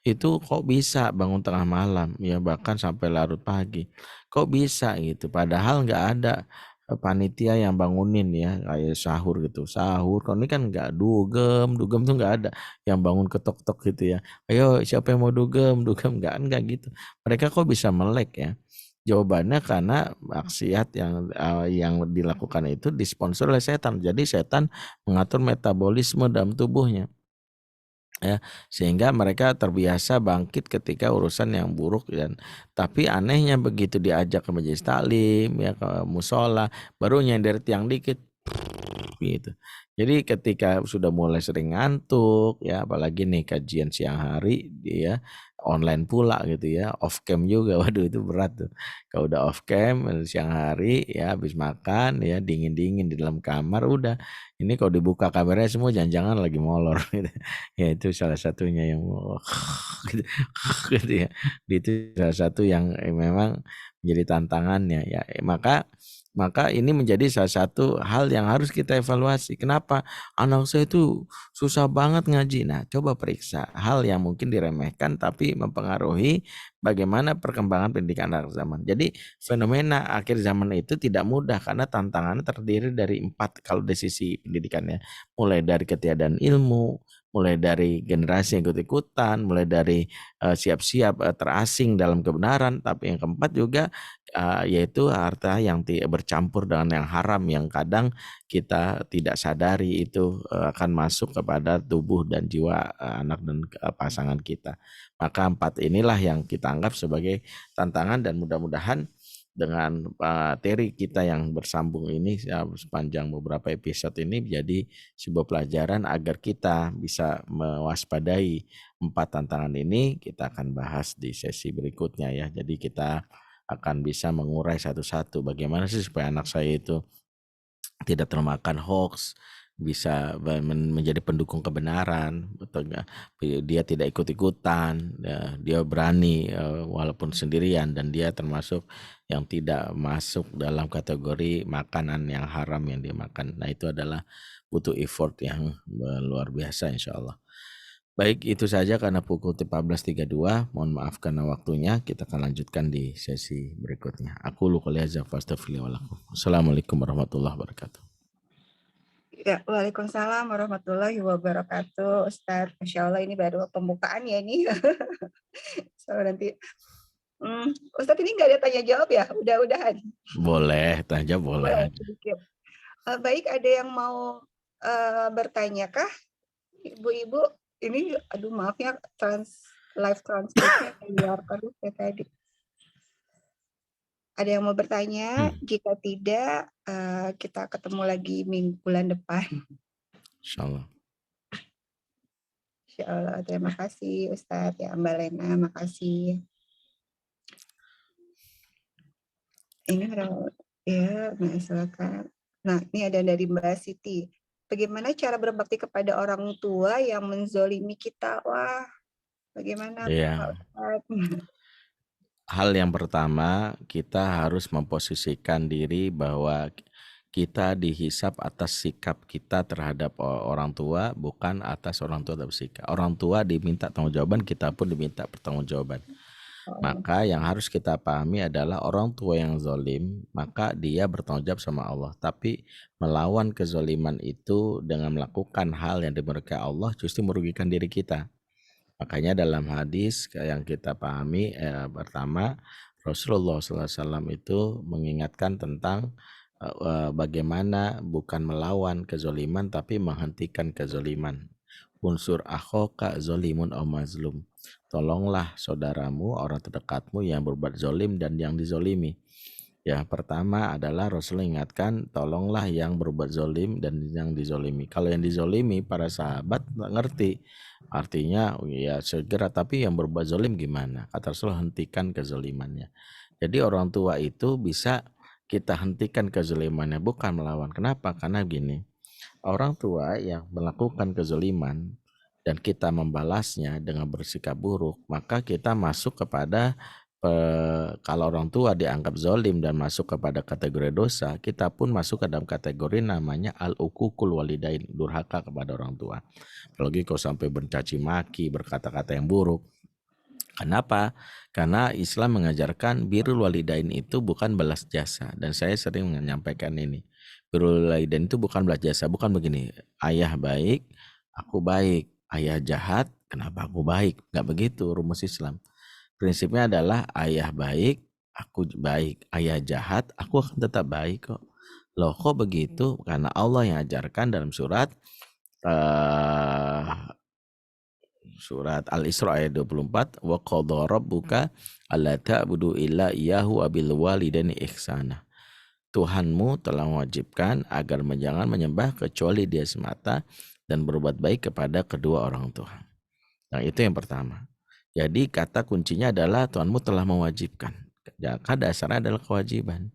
S2: itu kok bisa bangun tengah malam, ya bahkan sampai larut pagi. Kok bisa gitu? Padahal nggak ada panitia yang bangunin ya, kayak sahur gitu. Sahur, kalau ini kan nggak dugem, dugem tuh nggak ada yang bangun ketok-tok gitu ya. "Ayo siapa yang mau dugem, dugem," nggak gitu. Mereka kok bisa melek ya? Jawabannya karena maksiat yang dilakukan itu disponsor oleh setan. Jadi setan mengatur metabolisme dalam tubuhnya. Ya, sehingga mereka terbiasa bangkit ketika urusan yang buruk, dan tapi anehnya begitu diajak ke majelis taklim, ya ke musola, baru nyender tiang dikit gitu. Jadi ketika sudah mulai sering ngantuk ya, apalagi nih kajian siang hari dia online pula gitu ya, off cam juga, waduh itu berat tuh. Kalau udah off cam siang hari ya, habis makan ya, dingin-dingin di dalam kamar, udah ini kalau dibuka kameranya semua jangan-jangan lagi molor gitu. Ya itu salah satunya yang gitu, gitu ya. Itu salah satu yang memang menjadi tantangannya ya. Maka ini menjadi salah satu hal yang harus kita evaluasi. Kenapa anak saya itu susah banget ngaji? Nah, coba periksa hal yang mungkin diremehkan tapi mempengaruhi bagaimana perkembangan pendidikan anak zaman. Jadi fenomena akhir zaman itu tidak mudah karena tantangannya terdiri dari 4 kalau dari sisi pendidikannya. Mulai dari ketiadaan ilmu, mulai dari generasi yang ikut-ikutan, mulai dari siap-siap terasing dalam kebenaran, tapi yang keempat juga yaitu harta yang bercampur dengan yang haram, yang kadang kita tidak sadari itu akan masuk kepada tubuh dan jiwa anak dan pasangan kita. Maka 4 inilah yang kita anggap sebagai tantangan, dan mudah-mudahan dengan materi kita yang bersambung ini sepanjang beberapa episode ini menjadi sebuah pelajaran agar kita bisa mewaspadai 4 tantangan ini. Kita akan bahas di sesi berikutnya ya. Jadi kita akan bisa mengurai satu-satu bagaimana sih supaya anak saya itu tidak termakan hoax, bisa menjadi pendukung kebenaran, betul nggak? Dia tidak ikut-ikutan, ya, dia berani walaupun sendirian, dan dia termasuk yang tidak masuk dalam kategori makanan yang haram yang dia makan. Nah itu adalah butuh effort yang luar biasa insya Allah. Baik, itu saja karena pukul 14.32. Mohon maaf karena waktunya. Kita akan lanjutkan di sesi berikutnya. Aku qouli hadza wa astaghfirullaha wa lakum. Assalamualaikum warahmatullahi wabarakatuh.
S1: Ya, Waalaikumsalam warahmatullahi wabarakatuh, Ustadz. Masya Allah ini baru pembukaan ya ini. So, nanti, Ustadz ini nggak ada tanya jawab ya? Udah-udahan.
S2: Boleh, tanya boleh
S1: Boleh
S2: aja.
S1: sedikit. Baik, ada yang mau bertanya kah, Ibu-ibu? Ini, aduh maaf ya, live transkripnya keluar terus ya tadi. Ada yang mau bertanya? Jika tidak, kita ketemu lagi bulan depan.
S2: Insya Allah.
S1: Insya Allah. Terima kasih Ustadz ya, Mbak Lena. Makasih. Ini ya, silakan. Nah, ini ada dari Mbak Siti. Bagaimana cara berbakti kepada orang tua yang menzolimi kita? Wah, bagaimana tuh Pak
S2: Iya.
S1: Ustadz?
S2: Hal yang pertama, kita harus memposisikan diri bahwa kita dihisap atas sikap kita terhadap orang tua, bukan atas orang tua terhadap sikap. Orang tua diminta pertanggungjawaban, kita pun diminta pertanggungjawaban. Maka yang harus kita pahami adalah orang tua yang zolim, maka dia bertanggung jawab sama Allah. Tapi melawan kezoliman itu dengan melakukan hal yang dimurkai Allah justru merugikan diri kita. Makanya dalam hadis yang kita pahami, pertama Rasulullah SAW itu mengingatkan tentang bagaimana bukan melawan kezoliman tapi menghentikan kezoliman. Unsur akhoka zolimun aw mazlum. Tolonglah saudaramu, orang terdekatmu yang berbuat zolim dan yang dizolimi. Ya, pertama adalah Rasul ingatkan, tolonglah yang berbuat zolim dan yang dizolimi. Kalau yang dizolimi, para sahabat nggak ngerti. Artinya, ya segera, tapi yang berbuat zolim gimana? Kata Rasul, hentikan kezolimannya. Jadi orang tua itu bisa kita hentikan kezolimannya, bukan melawan. Kenapa? Karena gini, orang tua yang melakukan kezoliman dan kita membalasnya dengan bersikap buruk, maka kita masuk kepada kalau orang tua dianggap zolim dan masuk kepada kategori dosa, kita pun masuk ke dalam kategori namanya al-uququl walidain, durhaka kepada orang tua. Apalagi kalau sampai mencaci maki, berkata-kata yang buruk. Kenapa? Karena Islam mengajarkan birrul walidain itu bukan balas jasa, dan saya sering menyampaikan ini. Birrul walidain itu bukan balas jasa, bukan begini. Ayah baik, aku baik. Ayah jahat, kenapa aku baik? Nggak begitu rumus Islam. Prinsipnya adalah ayah baik, aku baik. Ayah jahat, aku akan tetap baik kok. Loh kok begitu? Karena Allah yang ajarkan dalam surat Al-Isra ayat 24, wa qadha rabbuka alla ta'budu illa iyyahu wa bil walidaini ihsana. Tuhanmu telah mewajibkan agar jangan menyembah kecuali Dia semata dan berbuat baik kepada kedua orang tua. Nah, itu yang pertama. Jadi kata kuncinya adalah Tuhanmu telah mewajibkan. Maka dasarnya adalah kewajiban.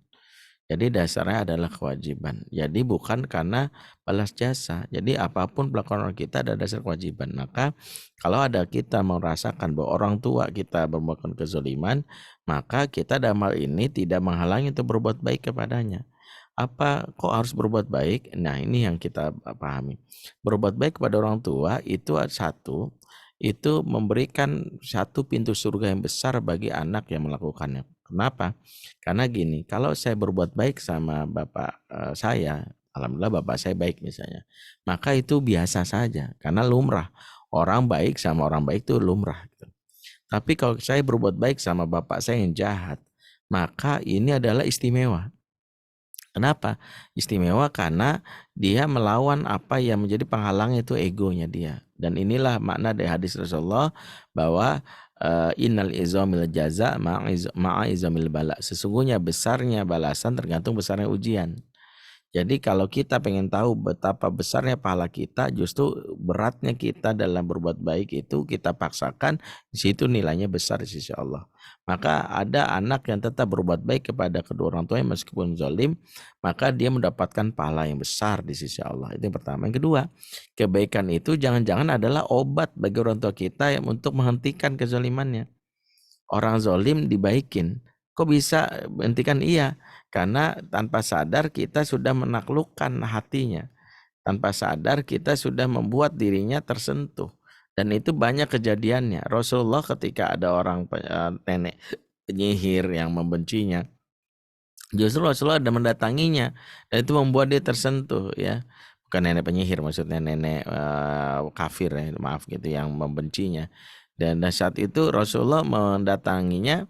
S2: Jadi dasarnya adalah kewajiban. Jadi bukan karena balas jasa. Jadi apapun perlakuan orang kita ada dasar kewajiban. Maka kalau ada kita merasakan bahwa orang tua kita melakukan kezaliman, maka kita dalam hal ini tidak menghalangi untuk berbuat baik kepadanya. Apa kok harus berbuat baik? Nah, ini yang kita pahami. Berbuat baik kepada orang tua itu satu, itu memberikan satu pintu surga yang besar bagi anak yang melakukannya. Kenapa? Karena gini, kalau saya berbuat baik sama bapak saya, alhamdulillah bapak saya baik misalnya, maka itu biasa saja, karena lumrah. Orang baik sama orang baik itu lumrah. Tapi kalau saya berbuat baik sama bapak saya yang jahat, maka ini adalah istimewa. Kenapa? Istimewa karena dia melawan apa yang menjadi penghalang, itu egonya dia. Dan inilah makna dari hadis Rasulullah bahwa innal izamil jaza ma'a izamil bala. Sesungguhnya besarnya balasan tergantung besarnya ujian. Jadi kalau kita pengen tahu betapa besarnya pahala kita, justru beratnya kita dalam berbuat baik itu kita paksakan, di situ nilainya besar di sisi Allah. Maka ada anak yang tetap berbuat baik kepada kedua orang tuanya meskipun zalim, maka dia mendapatkan pahala yang besar di sisi Allah. Itu yang pertama. Yang kedua, kebaikan itu jangan-jangan adalah obat bagi orang tua kita yang untuk menghentikan kezalimannya. Orang zalim dibaikin. Kok bisa hentikan? Iya, karena tanpa sadar kita sudah menaklukkan hatinya. Tanpa sadar kita sudah membuat dirinya tersentuh. Dan itu banyak kejadiannya. Rasulullah ketika ada orang nenek penyihir yang membencinya, justru Rasulullah ada mendatanginya, dan itu membuat dia tersentuh ya. bukan nenek penyihir, maksudnya nenek kafir ya, maaf gitu, yang membencinya. Dan saat itu Rasulullah mendatanginya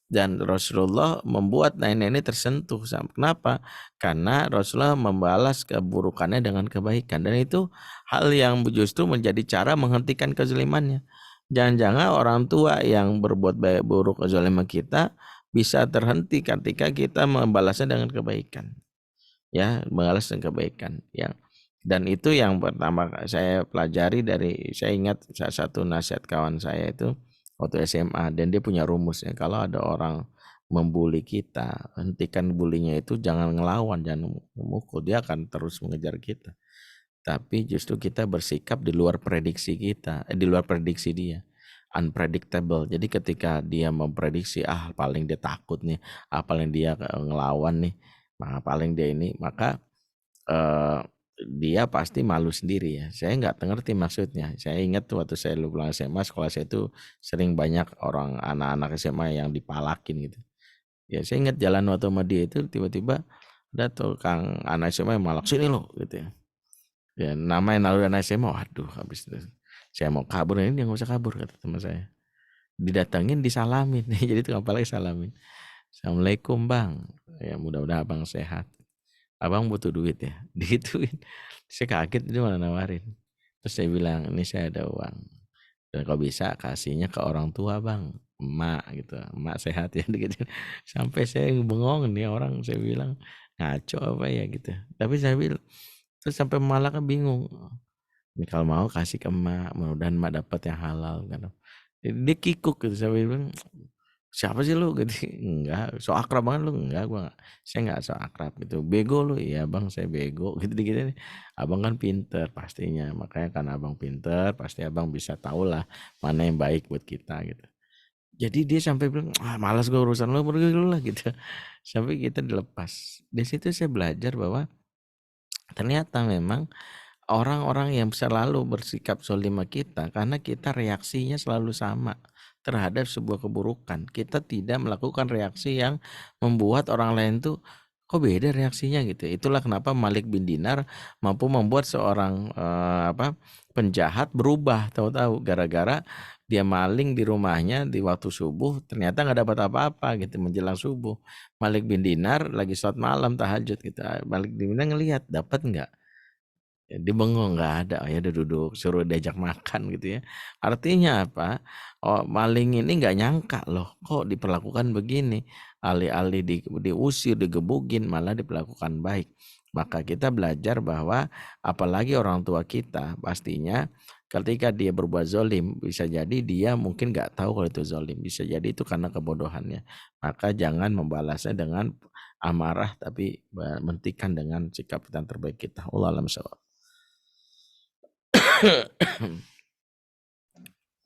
S2: dan Rasulullah membuat nenek ini tersentuh. Kenapa? Karena Rasulullah membalas keburukannya dengan kebaikan, dan itu hal yang justru menjadi cara menghentikan kezalimannya. Jangan-jangan orang tua yang berbuat baik buruk kezaliman kita bisa terhenti ketika kita membalasnya dengan kebaikan. Ya, membalas dengan kebaikan. Dan itu yang pertama saya pelajari dari, saya ingat salah satu nasihat kawan saya itu waktu SMA, dan dia punya rumus ya, kalau ada orang membuli kita, hentikan bulinya itu, jangan ngelawan, jangan memukul, dia akan terus mengejar kita. Tapi justru kita bersikap di luar prediksi kita, di luar prediksi dia. Unpredictable. Jadi ketika dia memprediksi, paling dia takut nih, paling dia ngelawan nih, paling dia ini, maka dia pasti malu sendiri ya. Saya nggak ngerti maksudnya. Saya ingat waktu saya lulusan SMA, sekolah saya itu sering banyak orang anak-anak SMA yang dipalakin gitu. Ya saya ingat jalan waktu sama dia itu, tiba-tiba ada tukang anak SMA yang malak, sini lo gitu ya. Ya namanya naruh anak SMA, waduh habis itu saya mau kabur, ini dia nggak usah kabur kata teman saya. Didatengin, disalamin, jadi tukang palak salamin. Assalamualaikum bang, ya mudah-mudahan abang sehat. Abang butuh duit ya, digituin. Saya kaget, dia malah nawarin. Terus saya bilang, ini saya ada uang, dan kalau bisa kasihnya ke orang tua bang, emak gitu, emak sehat ya gitu. Sampai saya bengong nih orang, saya bilang ngaco apa ya gitu. Tapi saya bilang, terus sampai malah kan bingung, ini kalau mau kasih ke emak, mudah-mudahan emak dapat yang halal kan. Dia kikuk gitu, saya bilang siapa sih lu gitu. Enggak, so akrab banget lu. Enggak, saya enggak so akrab gitu. Bego lu. Iya bang, saya bego gitu nih. Abang kan pinter pastinya, makanya kan abang pinter, pasti abang bisa tahu lah mana yang baik buat kita gitu. Jadi dia sampai bilang, malas gue urusan lu, pergi lu lah gitu. Sampai kita dilepas. Di situ saya belajar bahwa ternyata memang orang-orang yang selalu bersikap zalim sama kita karena kita reaksinya selalu sama terhadap sebuah keburukan. Kita tidak melakukan reaksi yang membuat orang lain tuh kok beda reaksinya gitu. Itulah kenapa Malik bin Dinar mampu membuat seorang penjahat berubah tahu-tahu gara-gara dia maling di rumahnya di waktu subuh, ternyata nggak dapat apa-apa gitu menjelang subuh. Malik bin Dinar lagi sholat malam tahajud gitu. Malik bin Dinar ngelihat dapat nggak? Ya, dia bengong, nggak ada, ya udah duduk, suruh diajak makan gitu ya. Artinya apa? Maling ini nggak nyangka loh, kok diperlakukan begini. Alih-alih diusir, digebukin, malah diperlakukan baik. Maka kita belajar bahwa apalagi orang tua kita, pastinya ketika dia berbuat zolim, bisa jadi dia mungkin nggak tahu kalau itu zolim. Bisa jadi itu karena kebodohannya. Maka jangan membalasnya dengan amarah, tapi mentikan dengan sikap yang terbaik kita. Allah alam shawab.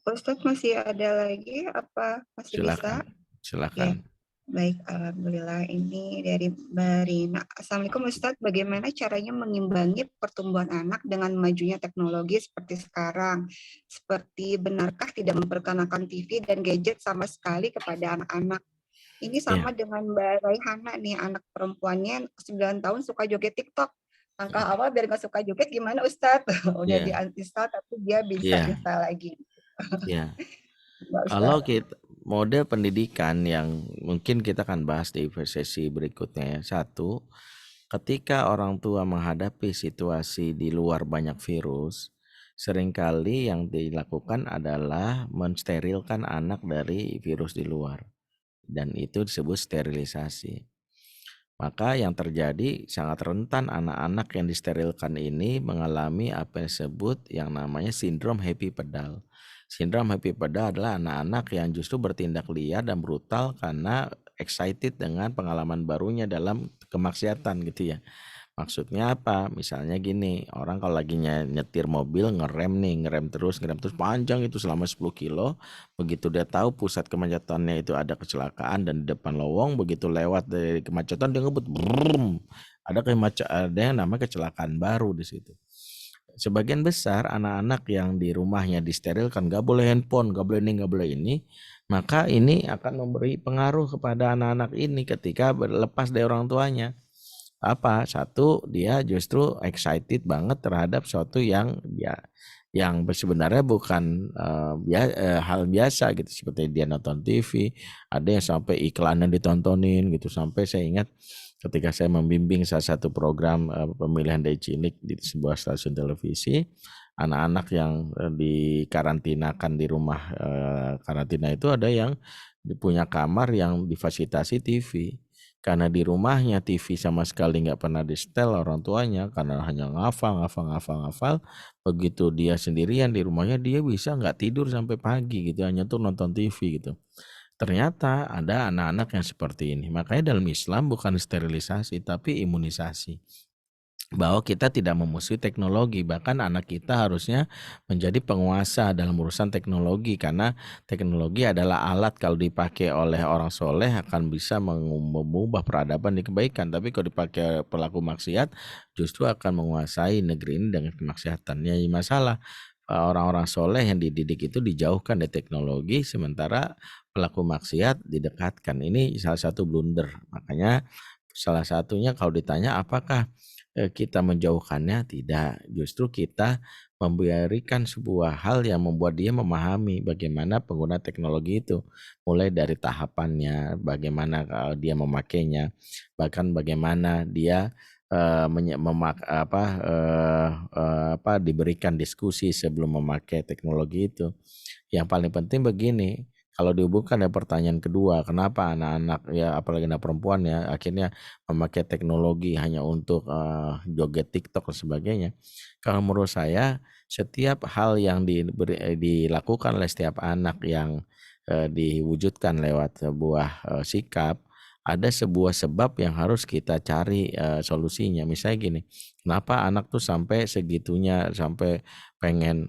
S1: Ustadz masih ada lagi apa masih bisa?
S2: Silakan.
S1: Oke. Baik, alhamdulillah. Ini dari Barina. Assalamualaikum Ustadz, bagaimana caranya mengimbangi pertumbuhan anak dengan majunya teknologi seperti sekarang? Seperti benarkah tidak memperkenalkan TV dan gadget sama sekali kepada anak-anak? Ini sama dengan Mbak Raihana nih, anak perempuannya 9 tahun suka joget TikTok. Langkah awal biar nggak suka joget gimana Ustadz? Udah di-uninstall tapi dia bisa install lagi.
S2: Ya. Kalau kita model pendidikan yang mungkin kita akan bahas di sesi berikutnya ya. Satu, ketika orang tua menghadapi situasi di luar banyak virus, seringkali yang dilakukan adalah mensterilkan anak dari virus di luar. Dan itu disebut sterilisasi. Maka yang terjadi sangat rentan anak-anak yang disterilkan ini mengalami apa yang disebut yang namanya sindrom happy pedal. Sindrom happy pedal adalah anak-anak yang justru bertindak liar dan brutal karena excited dengan pengalaman barunya dalam kemaksiatan gitu ya. Maksudnya apa? Misalnya gini, orang kalau lagi nyetir mobil ngerem terus panjang itu selama 10 kilo. Begitu dia tahu pusat kemacetannya itu ada kecelakaan dan di depan lowong, begitu lewat dari kemacetan dia ngebut, ada yang namanya kecelakaan baru di situ. Sebagian besar anak-anak yang di rumahnya disterilkan, gak boleh handphone, gak boleh ini, gak boleh ini, maka ini akan memberi pengaruh kepada anak-anak ini ketika lepas dari orang tuanya. Apa? Satu, dia justru excited banget terhadap sesuatu yang sebenarnya bukan hal biasa gitu, seperti dia nonton TV, ada yang sampai iklannya ditontonin gitu, sampai saya ingat ketika saya membimbing salah satu program pemilihan dari cilik di sebuah stasiun televisi, anak-anak yang dikarantinakan di rumah karantina itu ada yang punya kamar yang difasilitasi TV. Karena di rumahnya TV sama sekali nggak pernah di-setel orang tuanya, karena hanya ngafal. Begitu dia sendirian di rumahnya, dia bisa nggak tidur sampai pagi gitu, hanya tuh nonton TV gitu. Ternyata ada anak-anak yang seperti ini. Makanya dalam Islam bukan sterilisasi, tapi imunisasi. Bahwa kita tidak memusuhi teknologi, bahkan anak kita harusnya menjadi penguasa dalam urusan teknologi, karena teknologi adalah alat kalau dipakai oleh orang soleh akan bisa mengubah peradaban di kebaikan, tapi kalau dipakai pelaku maksiat justru akan menguasai negeri ini dengan kemaksiatan. Ya masalah orang-orang soleh yang dididik itu dijauhkan dari teknologi, sementara pelaku maksiat didekatkan. Ini salah satu blunder. Makanya salah satunya kalau ditanya apakah kita menjauhkannya, tidak. Justru kita memberikan sebuah hal yang membuat dia memahami bagaimana pengguna teknologi itu, mulai dari tahapannya, bagaimana dia memakainya, bahkan bagaimana dia diberikan diskusi sebelum memakai teknologi itu. Yang paling penting begini, kalau dihubungkan dengan pertanyaan kedua, kenapa anak-anak ya apalagi anak perempuan ya akhirnya memakai teknologi hanya untuk joget TikTok dan sebagainya. Kalau menurut saya setiap hal yang dilakukan oleh setiap anak yang diwujudkan lewat sebuah sikap, ada sebuah sebab yang harus kita cari solusinya. Misalnya gini, kenapa anak tuh sampai segitunya, sampai pengen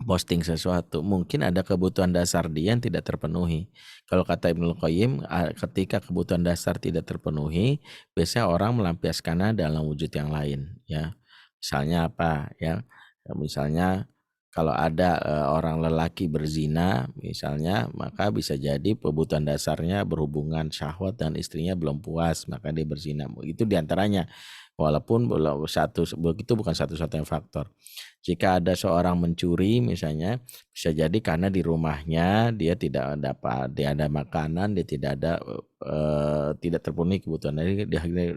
S2: posting sesuatu, mungkin ada kebutuhan dasar dia yang tidak terpenuhi. Kalau kata Ibnu Qayyim, ketika kebutuhan dasar tidak terpenuhi, biasanya orang melampiaskannya dalam wujud yang lain, ya. Misalnya apa, ya? Misalnya kalau ada orang lelaki berzina, misalnya, maka bisa jadi kebutuhan dasarnya berhubungan syahwat dan istrinya belum puas, maka dia berzina. Itu diantaranya. Walaupun begitu bukan satu-satunya faktor. Jika ada seorang mencuri misalnya, bisa jadi karena di rumahnya dia ada makanan, dia tidak terpenuhi kebutuhan, jadi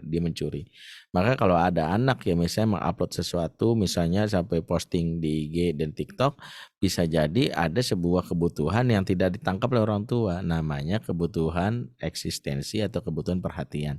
S2: dia mencuri. Maka kalau ada anak yang misalnya mengupload sesuatu, misalnya sampai posting di IG dan TikTok, bisa jadi ada sebuah kebutuhan yang tidak ditangkap oleh orang tua, namanya kebutuhan eksistensi atau kebutuhan perhatian.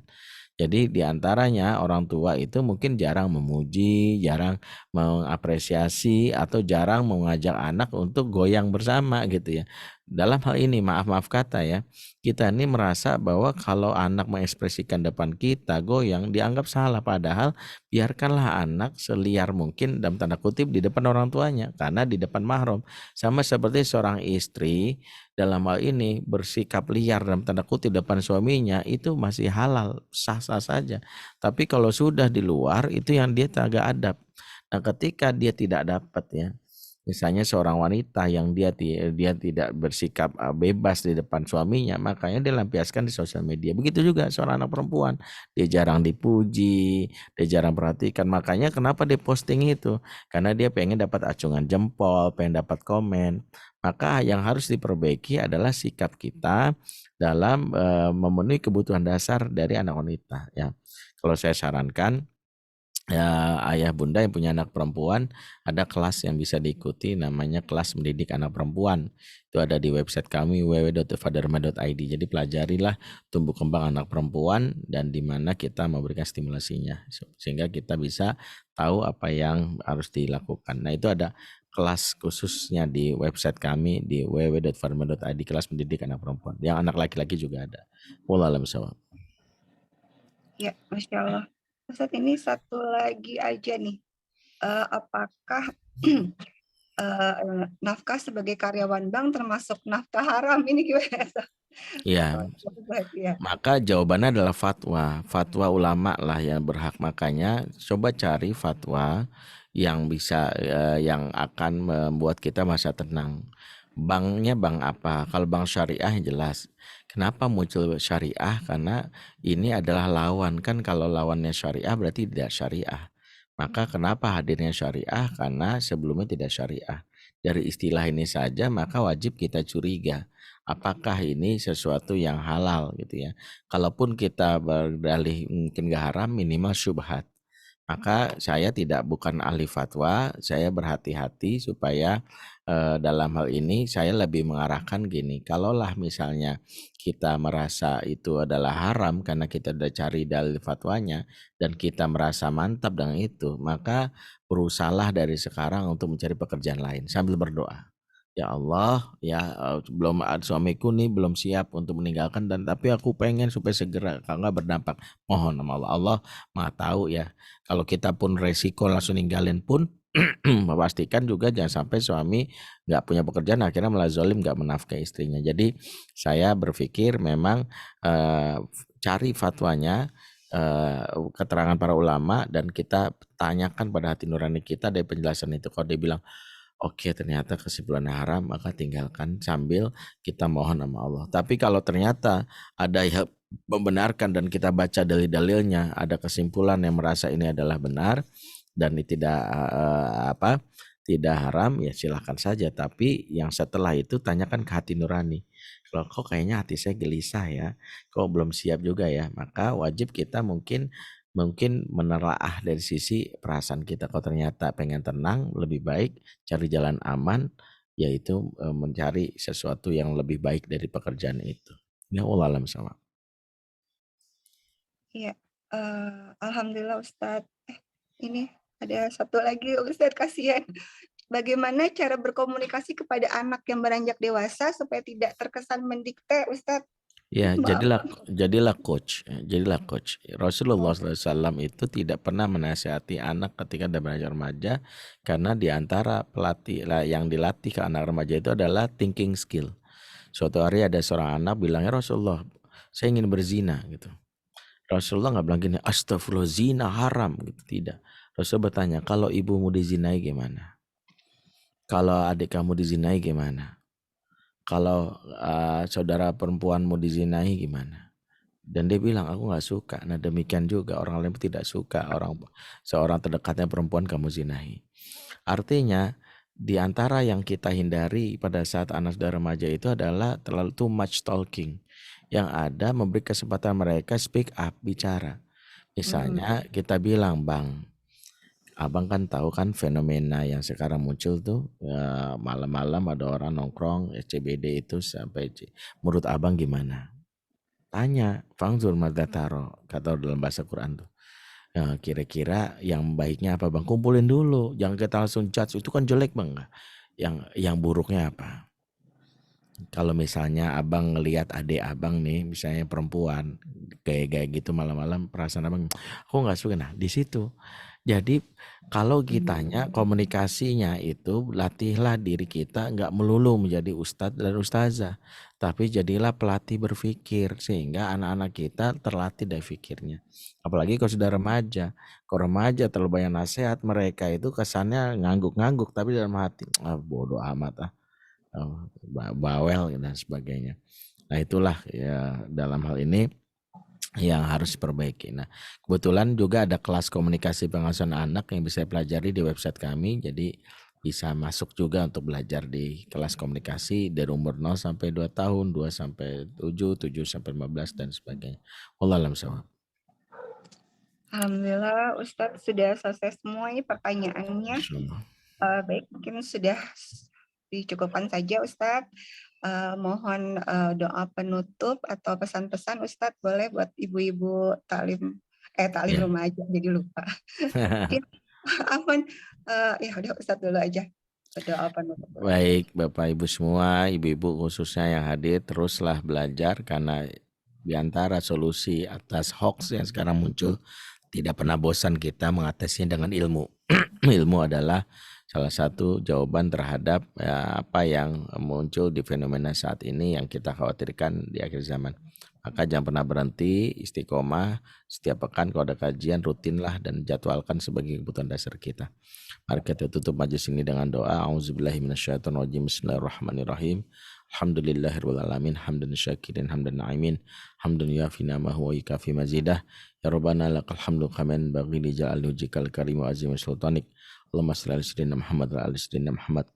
S2: Jadi diantaranya orang tua itu mungkin jarang memuji, jarang mengapresiasi, atau jarang mengajak anak untuk goyang bersama gitu ya. Dalam hal ini maaf kata ya, kita ini merasa bahwa kalau anak mengekspresikan depan kita goyang dianggap salah, padahal biarkanlah anak seliar mungkin dalam tanda kutip di depan orang tuanya, karena di depan mahram. Sama seperti seorang istri dalam hal ini bersikap liar dalam tanda kutip depan suaminya, itu masih halal, sah-sah saja. Tapi kalau sudah di luar, itu yang dia agak adab. Nah, ketika dia tidak dapat ya, misalnya seorang wanita yang dia tidak bersikap bebas di depan suaminya, makanya dia lampiaskan di sosial media. Begitu juga seorang anak perempuan, dia jarang dipuji, dia jarang perhatikan. Makanya kenapa dia posting itu? Karena dia pengen dapat acungan jempol, pengen dapat komen. Maka yang harus diperbaiki adalah sikap kita dalam memenuhi kebutuhan dasar dari anak wanita ya. Kalau saya sarankan ya, ayah bunda yang punya anak perempuan, ada kelas yang bisa diikuti namanya kelas mendidik anak perempuan. Itu ada di website kami www.fadarma.id. Jadi pelajarilah tumbuh kembang anak perempuan dan di mana kita memberikan stimulasinya sehingga kita bisa tahu apa yang harus dilakukan. Nah, itu ada kelas khususnya di website kami di www.fadarma.id, kelas mendidik anak perempuan. Yang anak laki-laki juga ada. Wallahu a'lam bishawab.
S1: Ya, Masya Allah. Ustaz, ini satu lagi aja nih. Apakah nafkah sebagai karyawan bank termasuk nafkah haram? Ini gimana, Ustaz?
S2: Ya,
S1: Ya.
S2: maka jawabannya adalah fatwa. Fatwa ulama lah yang berhak. Makanya coba cari fatwa yang bisa yang akan membuat kita merasa tenang. Banknya bank apa? Kalau bank syariah jelas. Kenapa muncul syariah? Karena ini adalah lawan, kan kalau lawannya syariah berarti tidak syariah. Maka kenapa hadirnya syariah? Karena sebelumnya tidak syariah. Dari istilah ini saja maka wajib kita curiga. Apakah ini sesuatu yang halal gitu ya. Kalaupun kita berdalih mungkin gak haram, minimal syubhat. Maka saya bukan ahli fatwa, saya berhati-hati supaya dalam hal ini saya lebih mengarahkan gini, kalaulah misalnya kita merasa itu adalah haram karena kita udah cari dalil fatwanya dan kita merasa mantap dengan itu, maka berusahalah dari sekarang untuk mencari pekerjaan lain sambil berdoa. Ya Allah, ya belum suamiku nih belum siap untuk meninggalkan dan tapi aku pengen supaya segera kalau nggak berdampak. Mohon sama Allah. Allah Maha tahu ya. Kalau kita pun resiko langsung ninggalin pun memastikan juga jangan sampai suami nggak punya pekerjaan akhirnya malah zolim nggak menafkahi istrinya. Jadi saya berpikir memang cari fatwanya, keterangan para ulama dan kita tanyakan pada hati nurani kita dari penjelasan itu. Kalau dia bilang oke ternyata kesimpulannya haram maka tinggalkan sambil kita mohon sama Allah. Tapi kalau ternyata ada yang membenarkan dan kita baca dalil-dalilnya, ada kesimpulan yang merasa ini adalah benar dan ini tidak haram, ya silahkan saja. Tapi yang setelah itu tanyakan ke hati nurani. Kalau kok kayaknya hati saya gelisah ya, kok belum siap juga ya, maka wajib kita mungkin menelaah dari sisi perasaan kita. Kalau ternyata pengen tenang, lebih baik cari jalan aman, yaitu mencari sesuatu yang lebih baik dari pekerjaan itu. Ya Allah alam sama.
S1: Iya, alhamdulillah Ustadz. Ini ada satu lagi Ustadz, kasihan. Bagaimana cara berkomunikasi kepada anak yang beranjak dewasa supaya tidak terkesan mendikte, Ustadz?
S2: Ya,
S1: Maaf.
S2: jadilah coach, jadilah coach. Rasulullah SAW itu tidak pernah menasihati anak ketika dia beranjak remaja, karena di antara pelatih yang dilatih ke anak remaja itu adalah thinking skill. Suatu hari ada seorang anak bilang, ya Rasulullah, saya ingin berzina gitu. Rasulullah nggak bilang gini, astagfirullah zina haram gitu, tidak. Rasul bertanya, kalau ibumu dizinai gimana? Kalau adik kamu dizinai gimana? Kalau saudara perempuanmu dizinai gimana? Dan dia bilang aku nggak suka. Nah demikian juga orang lain tidak suka seorang terdekatnya perempuan kamu zinahi. Artinya di antara yang kita hindari pada saat anak dan remaja itu adalah terlalu too much talking. Yang ada memberi kesempatan mereka speak up, bicara. Misalnya kita bilang, Bang, Abang kan tahu kan fenomena yang sekarang muncul tuh, malam-malam ada orang nongkrong SCBD itu sampai menurut Abang gimana? Tanya, fangzur madataro, kata dalam bahasa Quran tuh. Kira-kira yang baiknya apa Bang? Kumpulin dulu, jangan kita langsung judge, itu kan jelek Bang. Yang buruknya apa? Kalau misalnya Abang ngelihat adik Abang nih, misalnya perempuan, kayak gitu malam-malam, perasaan Abang, aku nggak suka. Nah di situ. Jadi kalau kitanya komunikasinya itu latihlah diri kita nggak melulu menjadi ustadz dan ustazah, tapi jadilah pelatih berpikir sehingga anak-anak kita terlatih dari fikirnya. Apalagi kalau sudah remaja, kalau remaja terlalu banyak nasihat mereka itu kesannya ngangguk-ngangguk tapi dalam hati bodoh amat bawel dan sebagainya. Nah itulah ya dalam hal ini yang harus diperbaiki. Nah, kebetulan juga ada kelas komunikasi pengasuhan anak yang bisa pelajari di website kami. Jadi bisa masuk juga untuk belajar di kelas komunikasi dari umur 0 sampai 2 tahun, 2 sampai 7, 7 sampai 15 dan sebagainya. Wallahu a'lam bishawab.
S1: Alhamdulillah Ustadz sudah selesai semua ini pertanyaannya. Baik, mungkin sudah dicukupkan saja Ustadz. Mohon doa penutup atau pesan-pesan Ustadz boleh buat ibu-ibu taklim remaja, jadi lupa. Afwan, ya udah Ustadz dulu aja doa penutup.
S2: Baik Bapak Ibu semua, ibu-ibu khususnya yang hadir, teruslah belajar karena di antara solusi atas hoax yang sekarang muncul, tidak pernah bosan kita mengatasinya dengan ilmu. Ilmu adalah salah satu jawaban terhadap apa yang muncul di fenomena saat ini yang kita khawatirkan di akhir zaman. Maka jangan pernah berhenti, istiqomah, setiap pekan kalau ada kajian rutinlah dan jadwalkan sebagai kebutuhan dasar kita. Mari kita tutup majelis ini dengan doa. Auzubillahi minasyaitonirrajim. Bismillahirrahmanirrahim. Alhamdulillahirabbil alamin, hamdan syakirin, hamdan na'imin, hamdan yafi ni'amahu wa yukafi mazidah. Ya Rabbana lakal hamdu kaman bagi li jalali wajhikal karim wa azim sultanik. Allahumma shalli ala sayyidina Muhammad wa ala ali sayyidina Muhammad.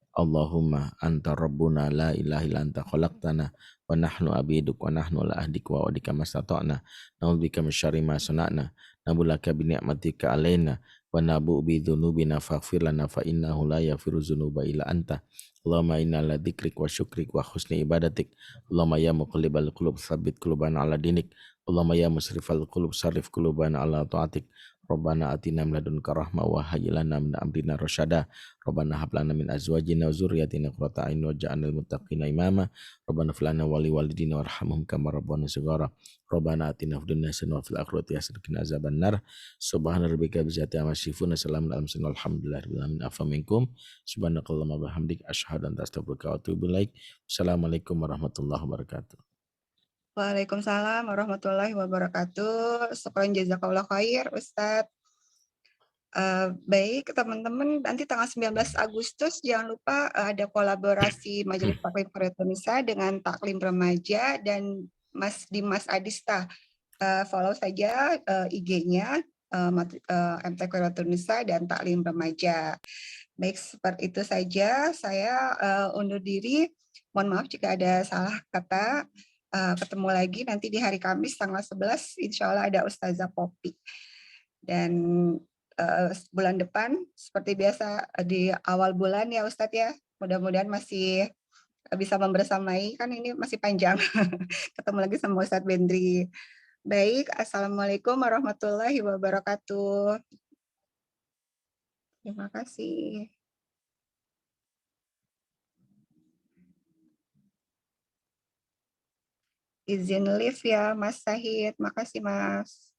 S2: Allahumma anta rabbuna la ilaha illa anta khalaqtana wa nahnu abiduk wa nahnu ala ahdik wa wadika mastata'na na'udzubika min syarri ma sana'na nabulaka bi ni'matika alaina wa nabu bi dzunubina faghfir lana fa innahu la yaghfiru dzunuba illa anta. Allahumma inna ala dzikrik wa syukrik wa husni ibadatik. Allahumma ya muqallibal qulub tsabbit qulubana ala dinik. Allahumma ya musrifal qulub sarrif qulubana ala ta'atik. Rabbana atina min ladunka rahmah wa hayyi lana min amrina rasyada. Rabbana hab lana min azwajina wa dzurriyyatina qurrata a'yun waj'alna lil muttaqina imama. Rabbana fil lana wa li walidina warhamhum kama rabbana shighara. Rabbana atina fid dunya hasanah wa fil akhirati hasanah wa qina azabannar. Subhana rabbika rabbil izzati amma yasifun, salamun alal mursalin, walhamdulillahi rabbil alamin. Afa minkum subhanakallahumma wa bihamdik asyhadu an la ilaha illa anta astaghfiruka wa atubu ilaik. Assalamualaikum warahmatullahi wabarakatuh.
S1: Waalaikumsalam warahmatullahi wabarakatuh. Syukran jazakallah khair, Ustadz. Baik, teman-teman, nanti tanggal 19 Agustus jangan lupa ada kolaborasi Majelis Taklim Qurratul Nisa dengan Taklim Remaja dan Mas Dimas Adista. Follow saja IG-nya MT Qurratul Nisa dan Taklim Remaja. Baik, seperti itu saja. Saya undur diri. Mohon maaf jika ada salah kata. Ketemu lagi nanti di hari Kamis tanggal 11. Insya Allah ada Ustazah Popi. Dan bulan depan seperti biasa di awal bulan ya Ustadz ya. Mudah-mudahan masih bisa membersamai, kan ini masih panjang. Ketemu lagi sama Ustadz Bendri. Baik, Assalamualaikum warahmatullahi wabarakatuh. Terima kasih. Izin live ya Mas Sahid. Makasih Mas.